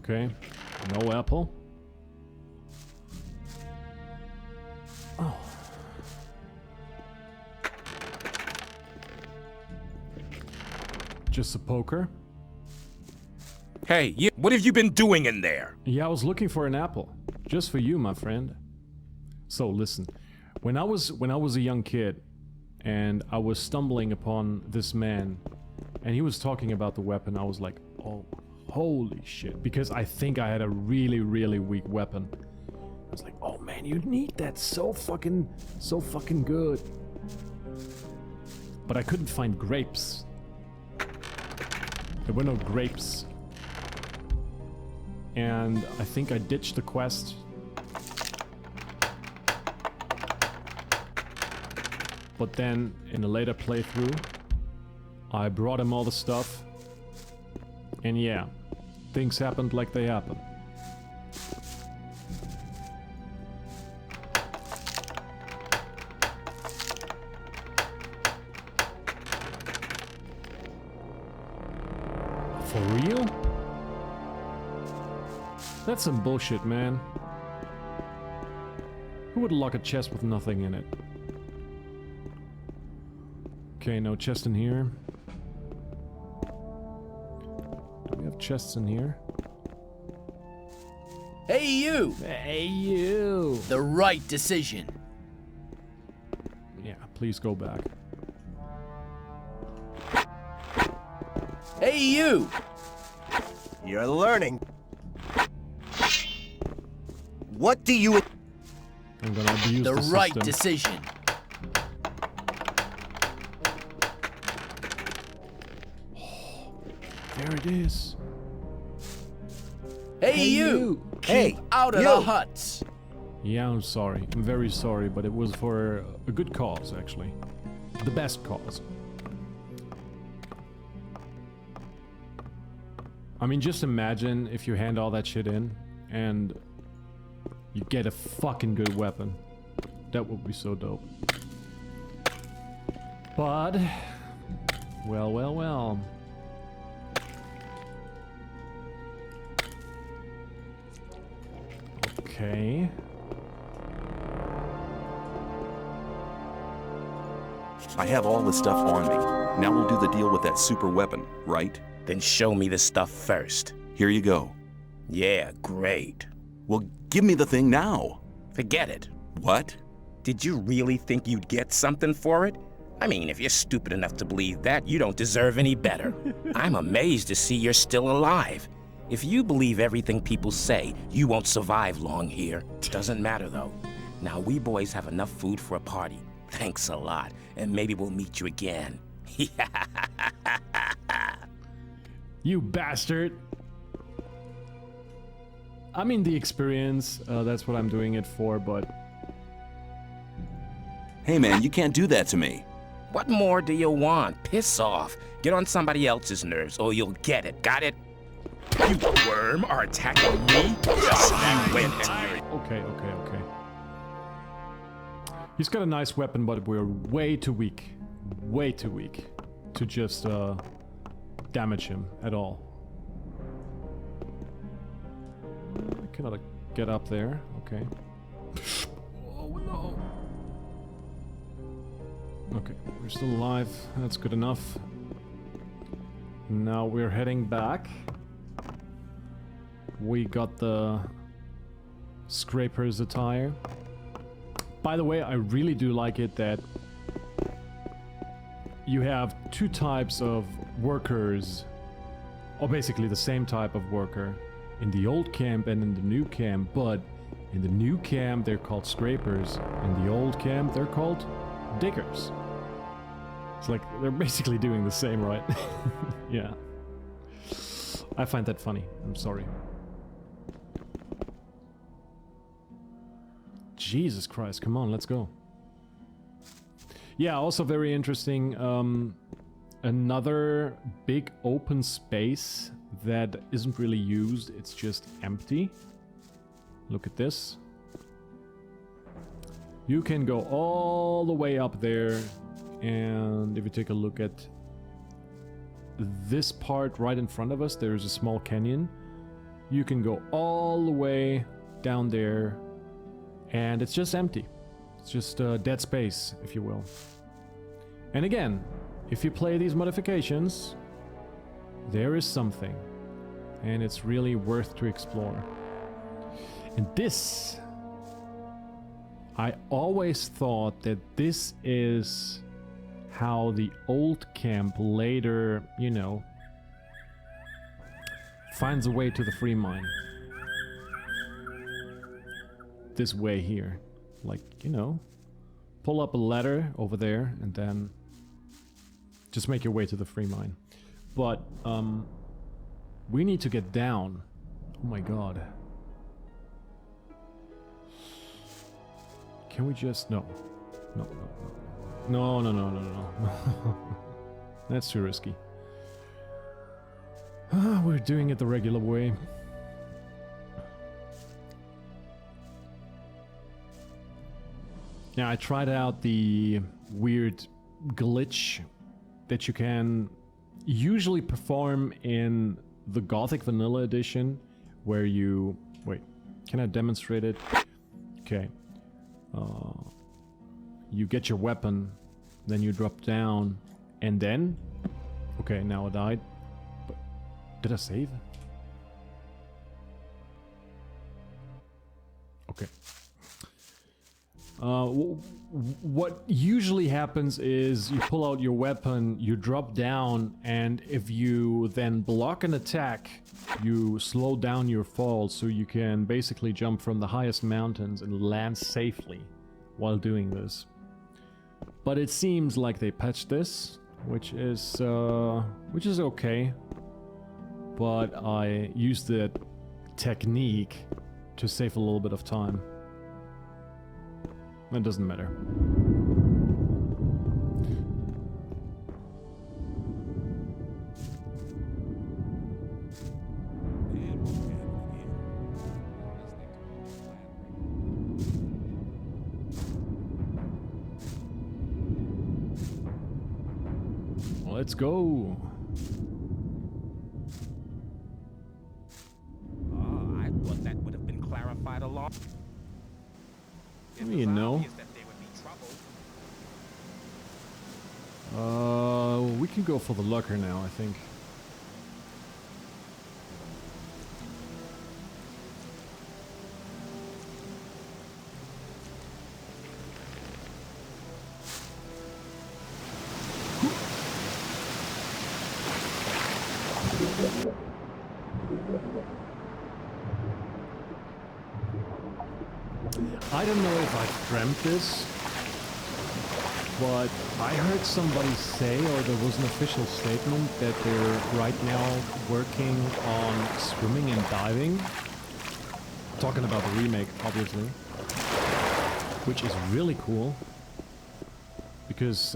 Okay. No apple. Oh. Just a poker. Hey, what have you been doing in there? Yeah, I was looking for an apple. Just for you, my friend. So listen, when I was a young kid and I was stumbling upon this man and he was talking about the weapon, I was like, oh, holy shit. Because I think I had a really, really weak weapon. I was like, oh man, you need that so fucking good. But I couldn't find grapes. There were no grapes. And I think I ditched the quest. But then, in a later playthrough, I brought him all the stuff. And yeah, things happened like they happen. For real? That's some bullshit, man. Who would lock a chest with nothing in it? Okay, no chest in here. Do we have chests in here? Hey, you! Hey, you! The right decision. Yeah, please go back. Hey, you! You're learning. What do you... I'm gonna abuse the right system. decision. There it is. Hey, you! Keep out of the huts. Yeah, I'm sorry. I'm very sorry, but it was for a good cause, actually. The best cause. I mean, just imagine if you hand all that shit in and you get a fucking good weapon. That would be so dope. But, well. Okay. I have all the stuff on me. Now we'll do the deal with that super weapon, right? Then show me the stuff first. Here you go. Yeah, great. Well, give me the thing now. Forget it. What? Did you really think you'd get something for it? I mean, if you're stupid enough to believe that, you don't deserve any better. I'm amazed to see you're still alive. If you believe everything people say, you won't survive long here. Doesn't matter, though. Now, we boys have enough food for a party. Thanks a lot, and maybe we'll meet you again. You bastard! I mean, the experience, that's what I'm doing it for, but... Hey man, you can't do that to me. What more do you want? Piss off. Get on somebody else's nerves, or you'll get it. Got it? You worm are attacking me? Yes, you win. Okay. He's got a nice weapon, but we're way too weak. Way too weak to just damage him at all. I cannot get up there. Okay. Oh no. Okay, we're still alive. That's good enough. Now we're heading back. We got the scraper's attire. By the way, I really do like it that you have two types of workers, or basically the same type of worker, in the old camp and in the new camp, but in the new camp they're called scrapers, in the old camp they're called diggers. It's like they're basically doing the same, right? Yeah. I find that funny. I'm sorry. Jesus Christ, come on, let's go. Yeah, also very interesting, another big open space that isn't really used, it's just empty. Look at this. You can go all the way up there, and if you take a look at this part right in front of us, there's a small canyon. you can go all the way down there, and it's just empty. It's just dead space, if you will. And again, if you play these modifications, there is something, and it's really worth to explore. And this, I always thought that this is how the old camp later, you know, finds a way to the free mine. This way here. Like, you know, pull up a ladder over there and then just make your way to the free mine. But, we need to get down. Oh my god. Can we just... No. No, no, no. No, no, no, no, no. That's too risky. We're doing it the regular way. Now, I tried out the weird glitch that you can usually perform in the Gothic Vanilla Edition, where you... Wait, can I demonstrate it? Okay. You get your weapon, then you drop down, and then... Okay, now I died. But did I save? Okay. What usually happens is you pull out your weapon, you drop down, and if you then block an attack, you slow down your fall, so you can basically jump from the highest mountains and land safely while doing this. But it seems like they patched this, which is okay. But I used the technique to save a little bit of time. It doesn't matter. Let's go. I thought that would have been clarified a lot. You know. We can go for the locker now, I think. I don't know if I've dreamt this, but I heard somebody say, or there was an official statement, that they're right now working on swimming and diving. Talking about the remake, obviously. Which is really cool. Because,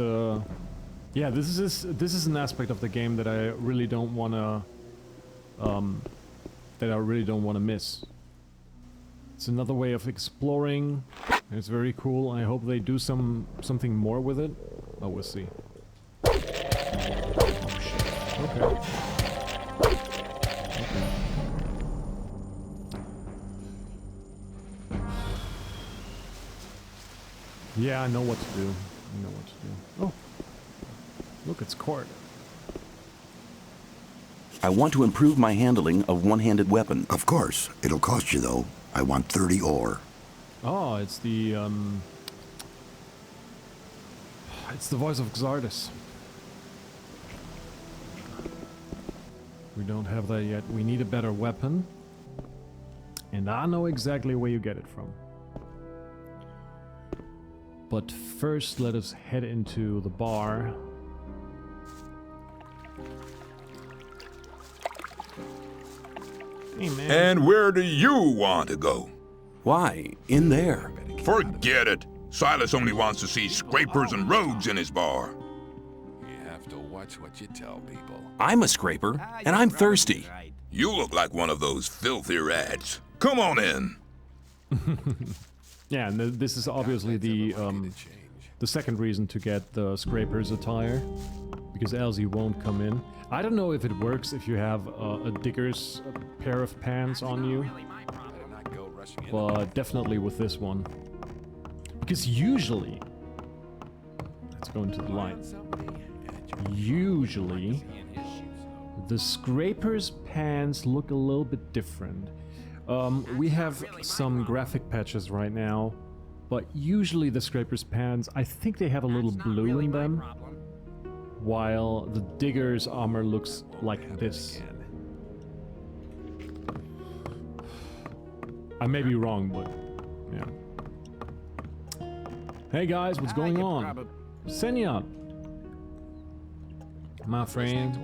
yeah, this is an aspect of the game that I really don't wanna, miss. It's another way of exploring. It's very cool. I hope they do something more with it. Oh, we'll see. Oh shit. Okay. Yeah, I know what to do. I know what to do. Oh. Look, it's cord. I want to improve my handling of one-handed weapon. Of course. It'll cost you, though. I want 30 ore. Oh, it's the voice of Xardus. We don't have that yet. We need a better weapon. And I know exactly where you get it from. But first, let us head into the bar. Hey, man. And where do you want to go? Why, in there. Forget it. Silas only wants to see scrapers and rogues in his bar. You have to watch what you tell people. I'm a scraper, and I'm thirsty. You look like one of those filthy rats. Come on in. Yeah, and this is obviously the second reason to get the scraper's attire, because else he won't come in. I don't know if it works if you have a digger's pair of pants on you, but definitely with this one. Because usually, let's go into the light. Usually, the scraper's pants look a little bit different. We have some graphic patches right now, but usually the scraper's pants, I think they have a little blue in them, while the digger's armor looks like this. I may be wrong, but yeah. Hey guys, what's going on? Senya, my friend.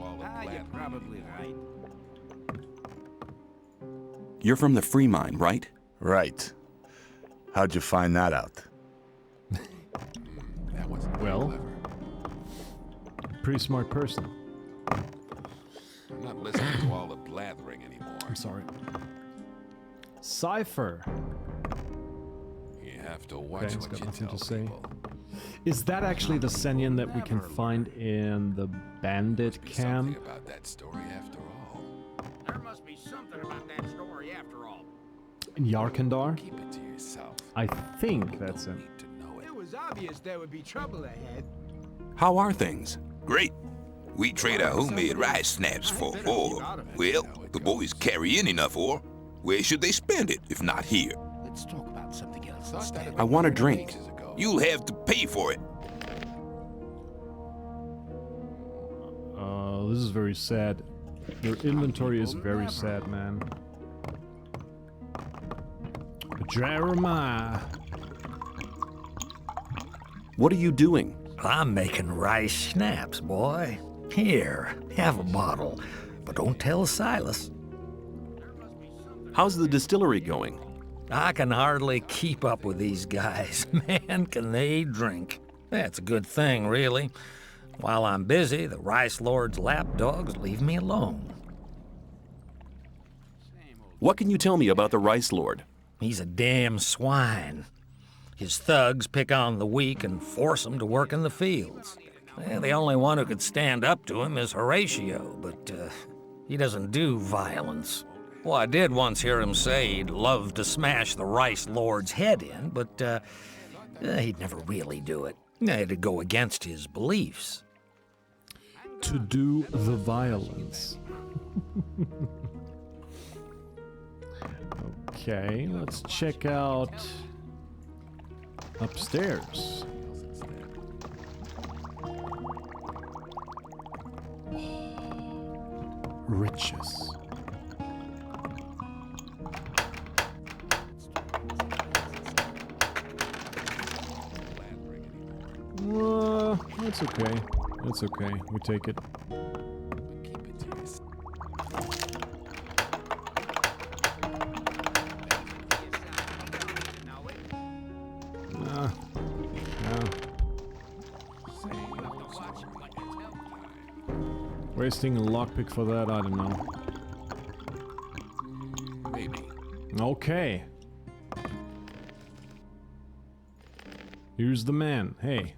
You're from the free mine, right? Right. How'd you find that out? Well, pretty smart person. I'm not listening to all the blathering anymore. I'm sorry. Cypher. You have to watch Okay, what got you nothing tell to say. people. Is that actually the Senyan that we can find in the bandit camp? About that story after all. There must be something about that story after all. In Yarkandar? Keep it to yourself. I think that's it. It was obvious there would be trouble ahead. How are things? Great. We trade our homemade rice snaps for ore. Well, the boys carry in enough ore. Where should they spend it, if not here? Let's talk about something else instead. I want a drink. You'll have to pay for it. This is very sad. Your inventory is very sad, man. Jeremiah. What are you doing? I'm making rice schnapps, boy. Here, have a bottle, but don't tell Silas. How's the distillery going? I can hardly keep up with these guys. Man, can they drink. That's a good thing, really. While I'm busy, the Rice Lord's lapdogs leave me alone. What can you tell me about the Rice Lord? He's a damn swine. His thugs pick on the weak and force them to work in the fields. Well, the only one who could stand up to him is Horatio, but he doesn't do violence. Well, I did once hear him say he'd love to smash the Rice Lord's head in, but he'd never really do it. It'd go against his beliefs. To do the violence. Okay, let's check out upstairs. Riches. It's okay. It's okay. We take it. Wasting a lockpick for that, I don't know. Maybe. Okay. Here's the man. Hey.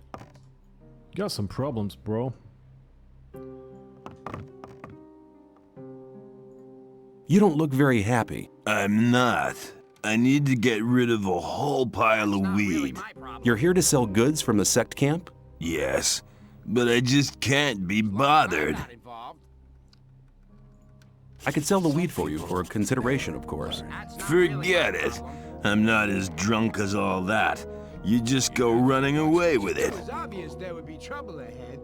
Got some problems, bro. You don't look very happy. I'm not. I need to get rid of a whole pile of weed. You're here to sell goods from the sect camp? Yes, but I just can't be bothered. I could sell the weed for you for consideration, of course. Forget it. I'm not as drunk as all that. You just go running away with it. It was obvious there would be trouble ahead.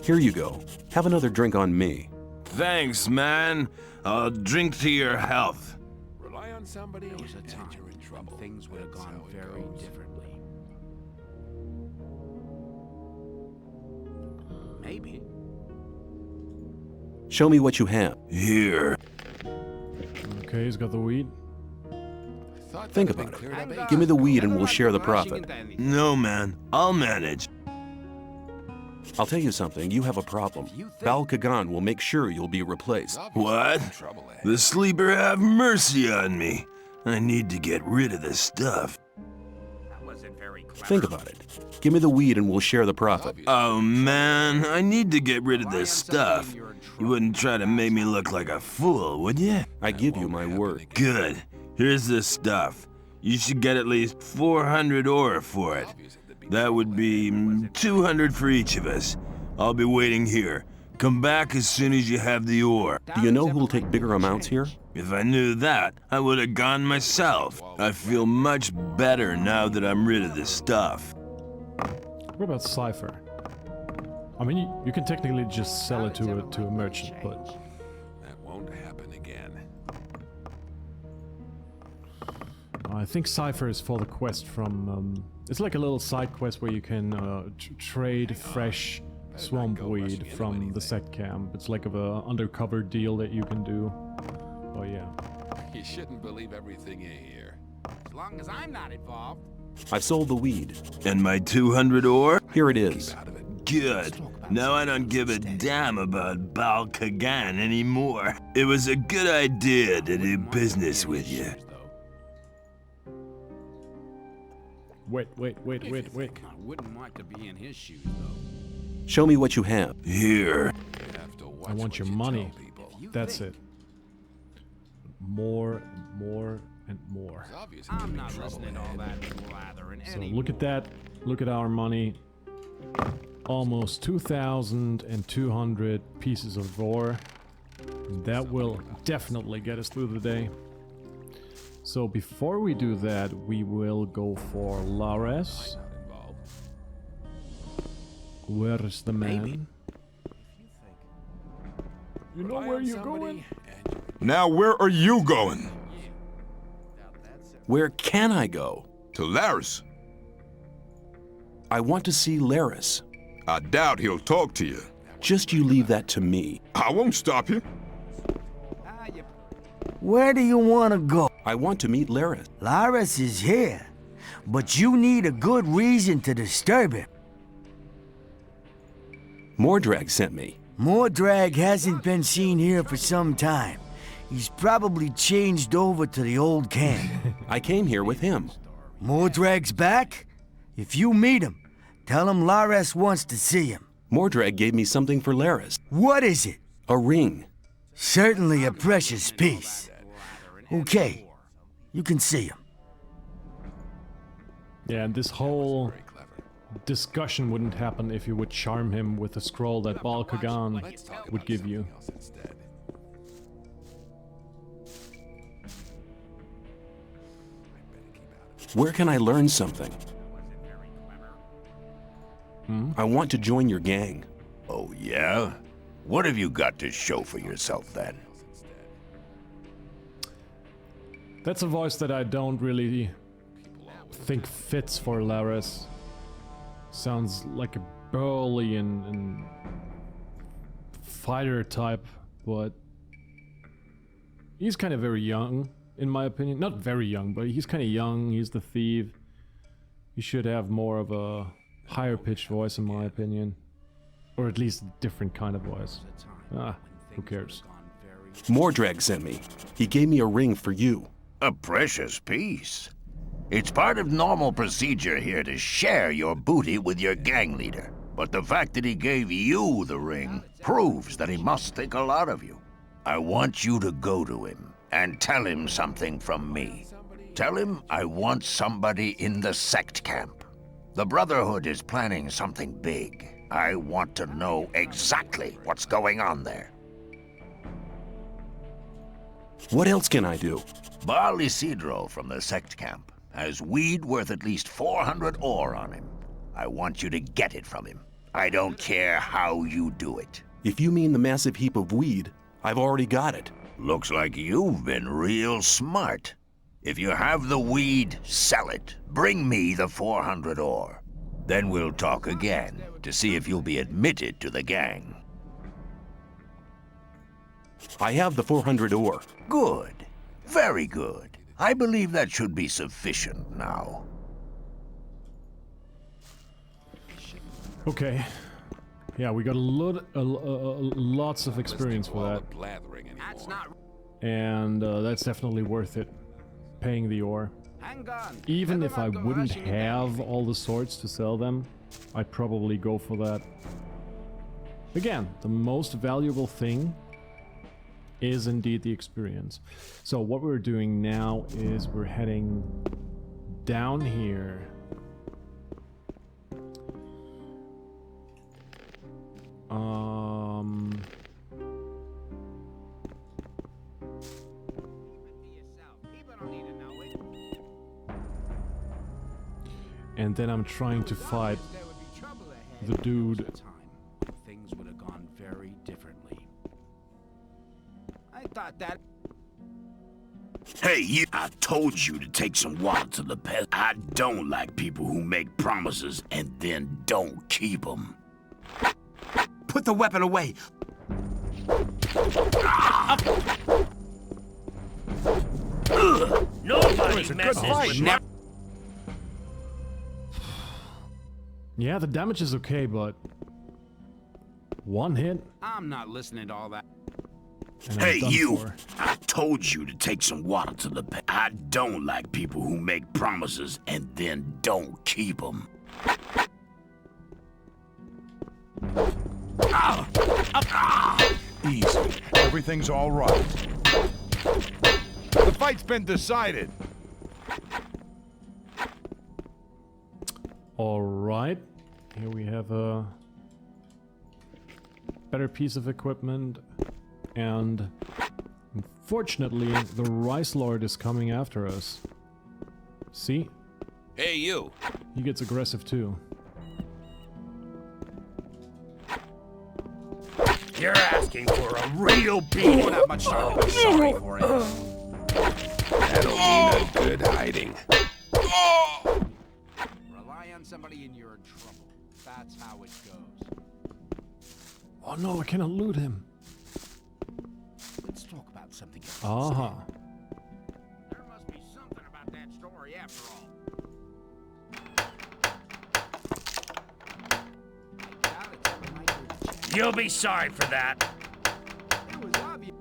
Here you go. Have another drink on me. Thanks, man. I'll drink to your health. Rely on somebody There was a time you're in trouble. when things would have That's gone how it very goes. differently. Maybe. Show me what you have. Here. Okay, he's got the weed. Think about it. Give me the weed and we'll share the profit. No, man. I'll manage. I'll tell you something. You have a problem. Bal Kagan will make sure you'll be replaced. What? The sleeper have mercy on me. I need to get rid of this stuff. That wasn't very Think about it. Give me the weed and we'll share the profit. Oh man, I need to get rid of this stuff. You wouldn't try to make me look like a fool, would you? I give you my word. Good. Here's the stuff. You should get at least 400 ore for it. That would be 200 for each of us. I'll be waiting here. Come back as soon as you have the ore. Do you know who'll take bigger amounts here? If I knew that, I would have gone myself. I feel much better now that I'm rid of this stuff. What about Cypher? I mean, you can technically just sell it to a merchant, but That won't happen again. I think Cypher is for the quest from. It's like a little side quest where you can trade fresh swamp weed from the set camp. It's like a undercover deal that you can do. Oh yeah. You shouldn't believe everything you hear. As long as I'm not involved. I've sold the weed. And my 200 ore? Here it is. Good. Now I don't give a damn about Bal Kagan anymore. It was a good idea to do business with you. Wait. I wouldn't like to be in his shoes, though. Show me what you have. Here. I want your money. That's it. More, and more. I'm not listening to all that blathering So anymore. look at that. Look at our money. Almost 2,200 pieces of ore. That will definitely get us through the day. So before we do that, we will go for Lares. Where is the man? You know where you're going? Now where are you going? Where can I go? To Laris. I want to see Laris. I doubt he'll talk to you. Just you leave that to me. I won't stop you. Where do you want to go? I want to meet Laris. Laris is here, but you need a good reason to disturb him. Mordrag sent me. Mordrag hasn't been seen here for some time. He's probably changed over to the old camp. I came here with him. Mordrag's back? If you meet him, tell him Lares wants to see him. Mordrag gave me something for Laris. What is it? A ring. Certainly a precious piece. Okay, you can see him. Yeah, and this whole discussion wouldn't happen if you would charm him with a scroll that Bal Kagan would give you. Where can I learn something? I want to join your gang. Oh, yeah? What have you got to show for yourself, then? That's a voice that I don't really think fits for Laris. Sounds like a burly and fighter type, but he's kind of very young, in my opinion. Not very young, but he's kind of young. He's the thief. He should have more of a higher pitched voice, in my opinion. Or at least a different kind of voice. Who cares? Mordrag sent me. He gave me a ring for you. A precious piece. It's part of normal procedure here to share your booty with your gang leader. But the fact that he gave you the ring proves that he must think a lot of you. I want you to go to him and tell him something from me. Tell him I want somebody in the sect camp. The Brotherhood is planning something big. I want to know exactly what's going on there. What else can I do? Baal Isidro from the sect camp has weed worth at least 400 ore on him. I want you to get it from him. I don't care how you do it. If you mean the massive heap of weed, I've already got it. Looks like you've been real smart. If you have the weed, sell it. Bring me the 400 ore. Then we'll talk again to see if you'll be admitted to the gang. I have the 400 ore. Good. Very good. I believe that should be sufficient now. Okay. Yeah, we got lots of experience for that. And that's definitely worth it. Paying the ore. even if I wouldn't have all the swords to sell them, I'd probably go for that. Again, the most valuable thing is indeed the experience. So what we're doing now is we're heading down here. And then I'm trying to fight the dude. Things would have gone very differently. I thought that. Hey, you! I told you to take some water to the pest. I don't like people who make promises and then don't keep them. Put the weapon away. Nobody messes with my... Yeah, the damage is okay, but one hit. I'm not listening to all that. Hey, you! I told you to take some water to the pest. I don't like people who make promises and then don't keep them. Easy. Everything's all right. The fight's been decided. All right. Here we have a better piece of equipment. And unfortunately, the Rice Lord is coming after us. See? Hey, you! He gets aggressive too. You're asking for a real beat. You won't have much time to be sorry for it. That'll mean a good hiding. Rely on somebody and you're in trouble. That's how it goes. Oh no, I cannot loot him. Let's talk about something else. Aha. There must be something about that story after all. You'll be sorry for that. It was obvious.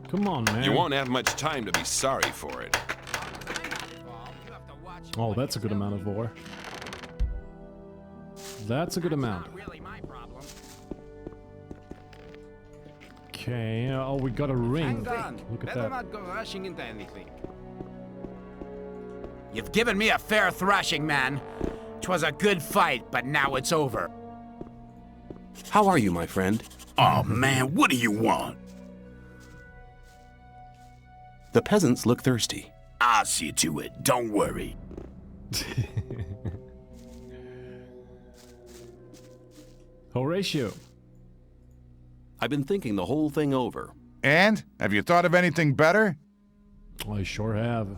Come on, man. You won't have much time to be sorry for it. Oh, that's a good amount of ore. That's a good amount. Really my problem. Okay, oh, we got a ring. Hang on. Look at Better that. not go rushing into anything. You've given me a fair thrashing, man. 'Twas a good fight, but now it's over. How are you, my friend? Oh man, what do you want? The peasants look thirsty. I'll see to it, don't worry. Horatio. I've been thinking the whole thing over. And? Have you thought of anything better? I sure have.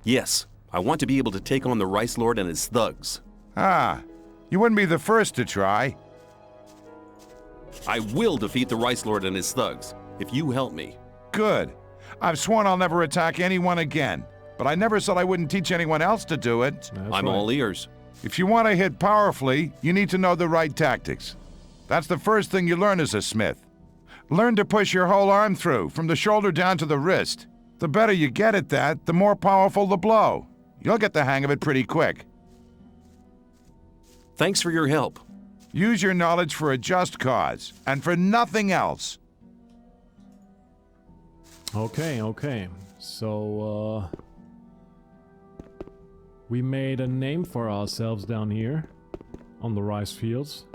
Yes, I want to be able to take on the Rice Lord and his thugs. Ah, you wouldn't be the first to try. I will defeat the Rice Lord and his thugs, if you help me. Good. I've sworn I'll never attack anyone again, but I never said I wouldn't teach anyone else to do it. I'm all ears. If you want to hit powerfully, you need to know the right tactics. That's the first thing you learn as a smith. Learn to push your whole arm through, from the shoulder down to the wrist. The better you get at that, the more powerful the blow. You'll get the hang of it pretty quick. Thanks for your help. Use your knowledge for a just cause, and for nothing else. Okay. So, we made a name for ourselves down here on the rice fields.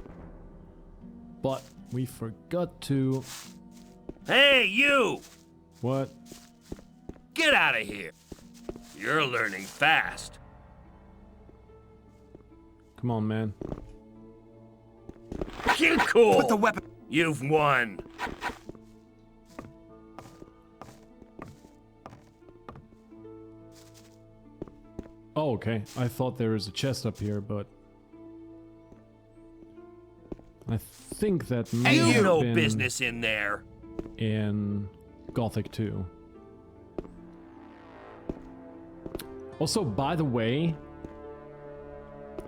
But we forgot to... Hey, you! What? Get out of here. You're learning fast. Come on, man. You cool. Put the weapon... You've won. Oh, okay. I thought there was a chest up here, but... I think that may Ain't have no been business in there. in Gothic 2. Also, by the way,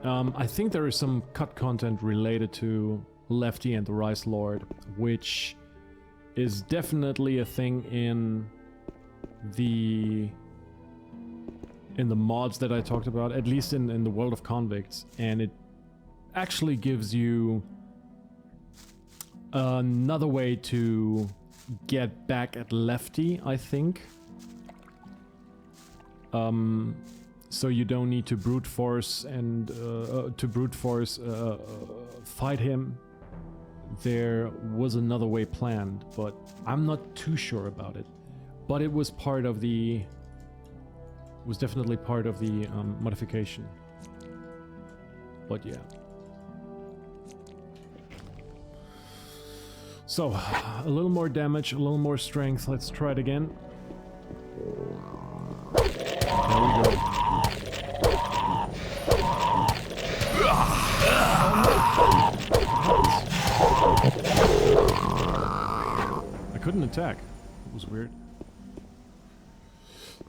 I think there is some cut content related to Lefty and the Rice Lord, which is definitely a thing in the in the mods that I talked about, at least in the world of convicts, and it actually gives you another way to get back at Lefty, I think. So you don't need to brute force and fight him. There was another way planned, but I'm not too sure about it. But it was part of the... was definitely part of the modification. But yeah. So, a little more damage, a little more strength. Let's try it again. There we go. I couldn't attack. It was weird.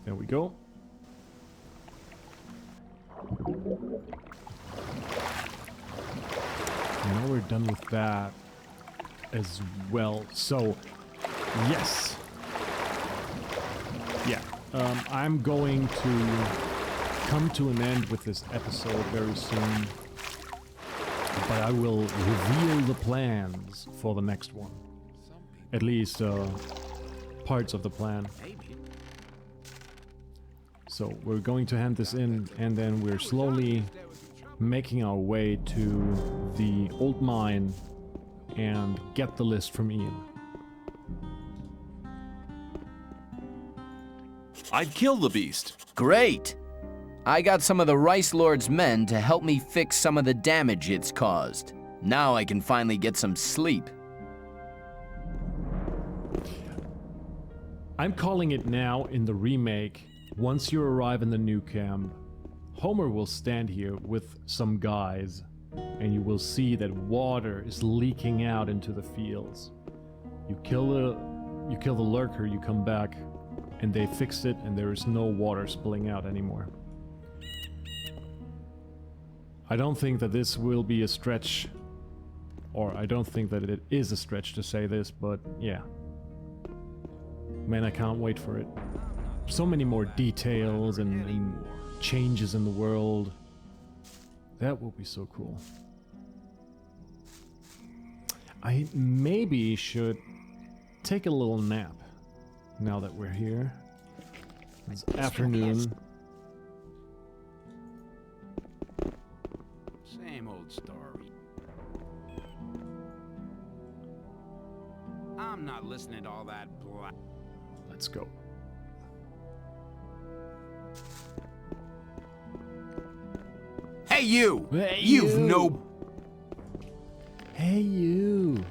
There we go. Now we're done with that as well. So, yes. Yeah. I'm going to come to an end with this episode very soon. But I will reveal the plans for the next one. At least, parts of the plan. So we're going to hand this in, and then we're slowly making our way to the old mine and get the list from Ian. I'd kill the beast. Great! I got some of the Rice Lord's men to help me fix some of the damage it's caused. Now I can finally get some sleep. I'm calling it now in the remake. Once you arrive in the new camp, Homer will stand here with some guys, and you will see that water is leaking out into the fields. You kill the lurker, you come back, and they fix it, and there is no water spilling out anymore. I don't think that this will be a stretch, or I don't think that it is a stretch to say this, but yeah. Man, I can't wait for it. So many more details and changes in the world. That will be so cool. I maybe should take a little nap now that we're here. It's afternoon. Same old story. I'm not listening to all that blah. Let's go. Hey, you! Hey, You've no... Hey, you!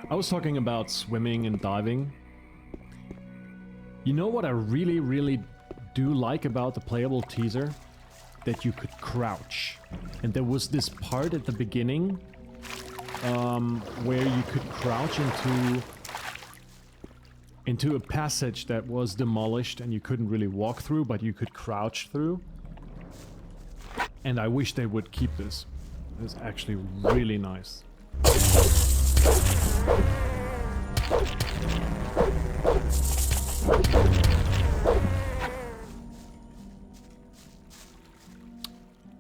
I was talking about swimming and diving. You know what I really do like about the playable teaser? That you could crouch. And there was this part at the beginning where you could crouch into a passage that was demolished and you couldn't really walk through, but you could crouch through. And I wish they would keep this. It's actually really nice.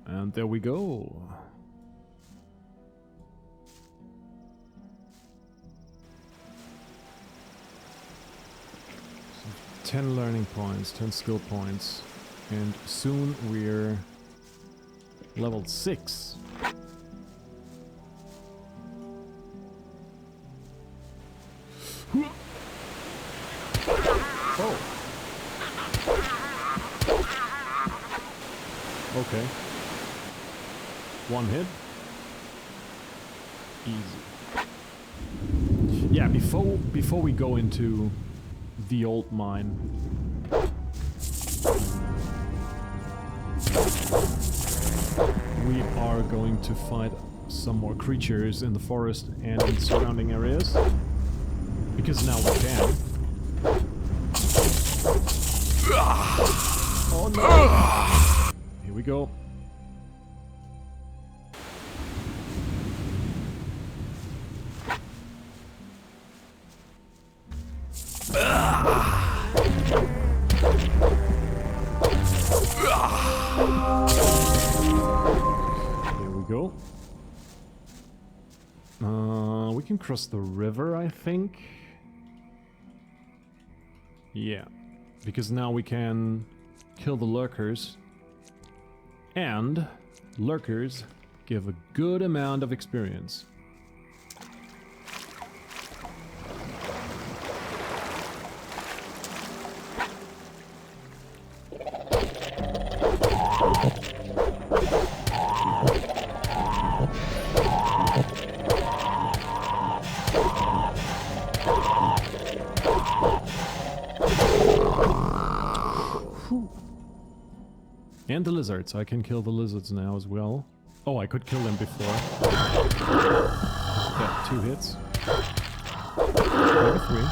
And there we go. So 10 learning points, 10 skill points, and soon we're level 6. Oh. Okay. One hit. Easy. Yeah, before we go into the old mine, we are going to fight some more creatures in the forest and in surrounding areas. Because now we can. Oh no! Here we go. can cross the river, I think. Yeah, because now we can kill the lurkers. And lurkers give a good amount of experience. And the lizards. I can kill the lizards now as well. Oh, I could kill them before. Yeah, 2 hits. Maybe 3.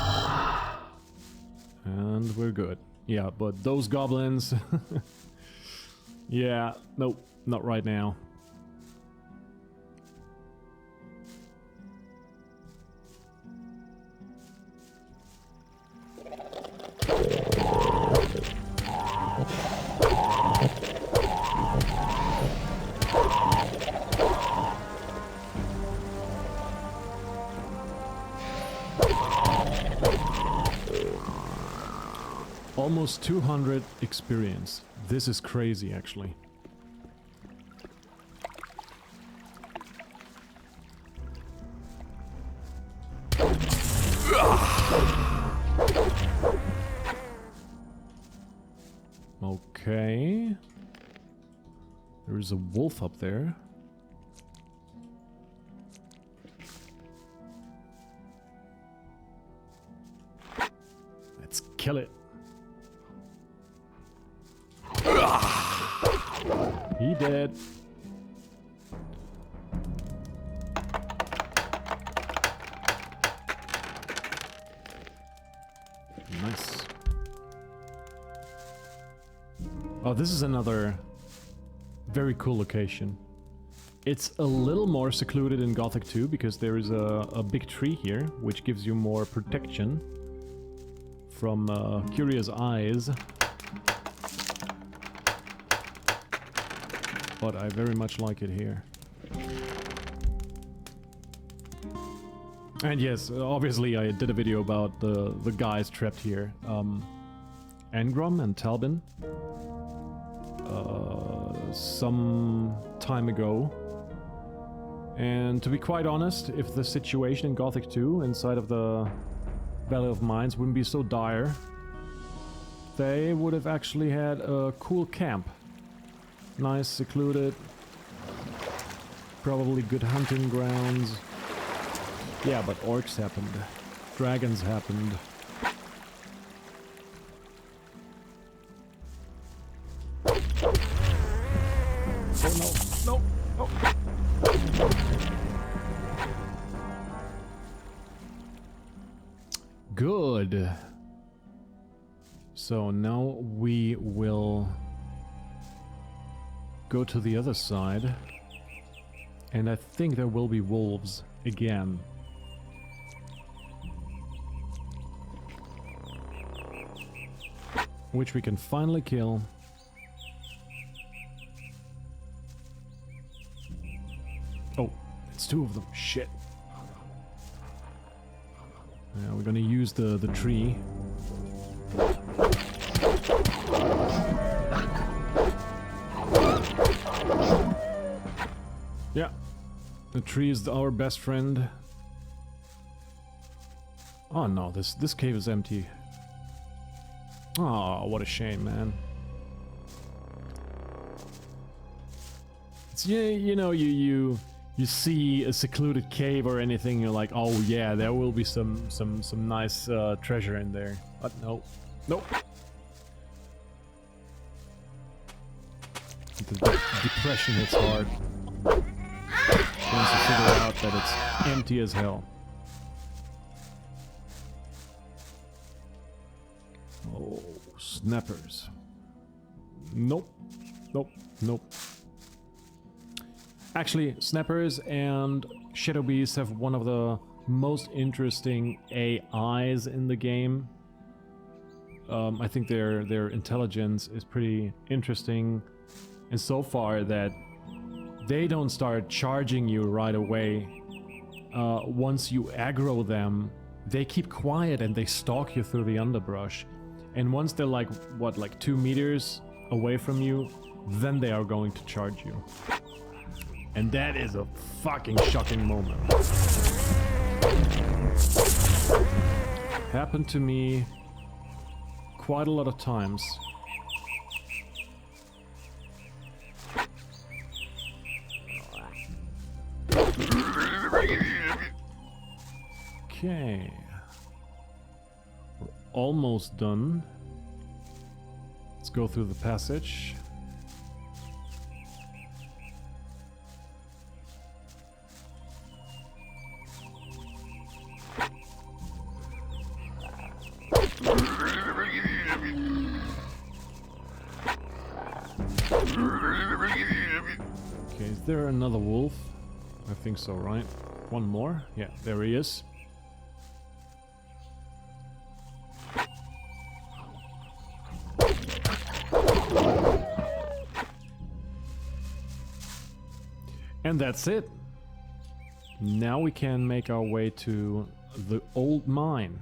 And we're good. Yeah, but those goblins... yeah, nope, not right now. Almost 200 experience. This is crazy, actually. Okay. There's a wolf up there. Let's kill it. He dead. Nice. Oh, this is another very cool location. It's a little more secluded in Gothic 2 because there is a big tree here, which gives you more protection from curious eyes. But I very much like it here. And yes, obviously I did a video about the guys trapped here. Engrom and Talbin. Some time ago. And to be quite honest, if the situation in Gothic 2 inside of the Valley of Mines wouldn't be so dire, they would have actually had a cool camp. Nice, secluded, probably good hunting grounds. Yeah, but orcs happened. Dragons happened. Oh no, no, no! Good. So now we will go to the other side, and I think there will be wolves again. Which we can finally kill. Oh, it's 2 of them. Shit. Yeah, we're gonna use the tree. Yeah, the tree is our best friend. Oh no, this cave is empty. Oh, what a shame, man. It's, you know, you see a secluded cave or anything, you're like, oh yeah, there will be some nice treasure in there. But no, nope. The depression hits hard. Once you figure out that it's empty as hell. Oh, snappers. Nope. Nope. Nope. Actually, snappers and shadow beasts have one of the most interesting AIs in the game. I think their intelligence is pretty interesting, and so far that they don't start charging you right away. once you aggro them, they keep quiet and they stalk you through the underbrush. And once they're like, what, like 2 meters away from you, then they are going to charge you. And that is a fucking shocking moment. Happened to me quite a lot of times. Okay. We're almost done. Let's go through the passage. Okay, is there another wolf? I think so, right? One more? Yeah, there he is. And that's it. Now we can make our way to the old mine.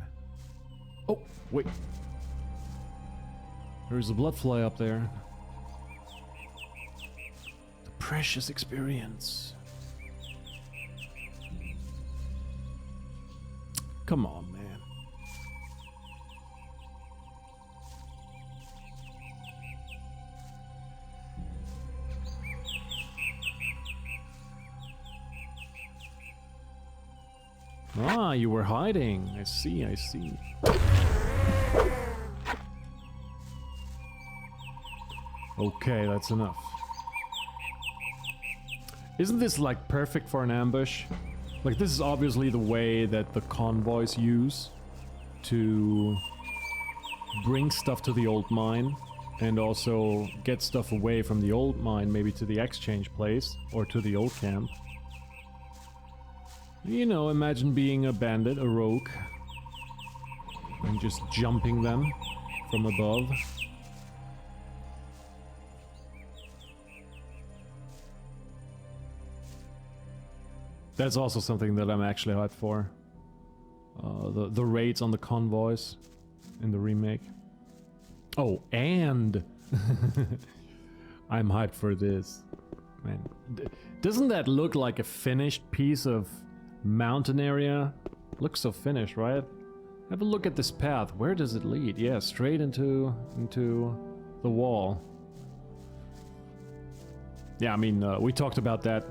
Oh, wait. There's a bloodfly up there. The precious experience. Come on, man. Ah, you were hiding. I see, I see. Okay, that's enough. Isn't this like perfect for an ambush? Like, this is obviously the way that the convoys use to bring stuff to the old mine and also get stuff away from the old mine, maybe to the exchange place or to the old camp. You know, imagine being a bandit, a rogue, and just jumping them from above. That's also something that I'm actually hyped for. The raids on the convoys in the remake. Oh, and I'm hyped for this. Man, doesn't that look like a finished piece of mountain area? Looks so finished, right? Have a look at this path. Where does it lead? Yeah, straight into the wall. Yeah, I mean, we talked about that.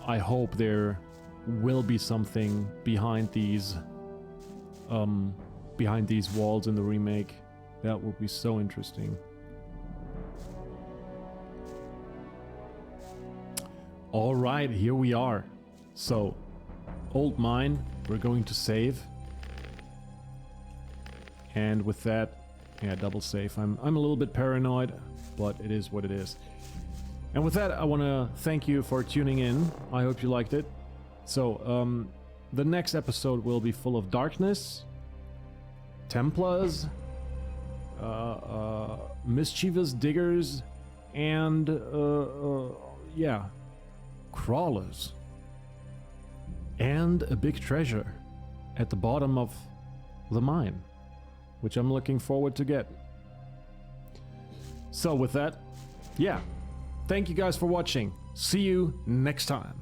I hope there will be something behind these walls in the remake. That would be so interesting. All right, here we are. So, old mine, we're going to save. And with that, yeah, double save. I'm a little bit paranoid, but it is what it is. And with that, I want to thank you for tuning in. I hope you liked it. So, the next episode will be full of darkness, Templars, mischievous diggers, and, yeah, crawlers. And a big treasure at the bottom of the mine, which I'm looking forward to get. So with that, yeah. Thank you guys for watching. See you next time.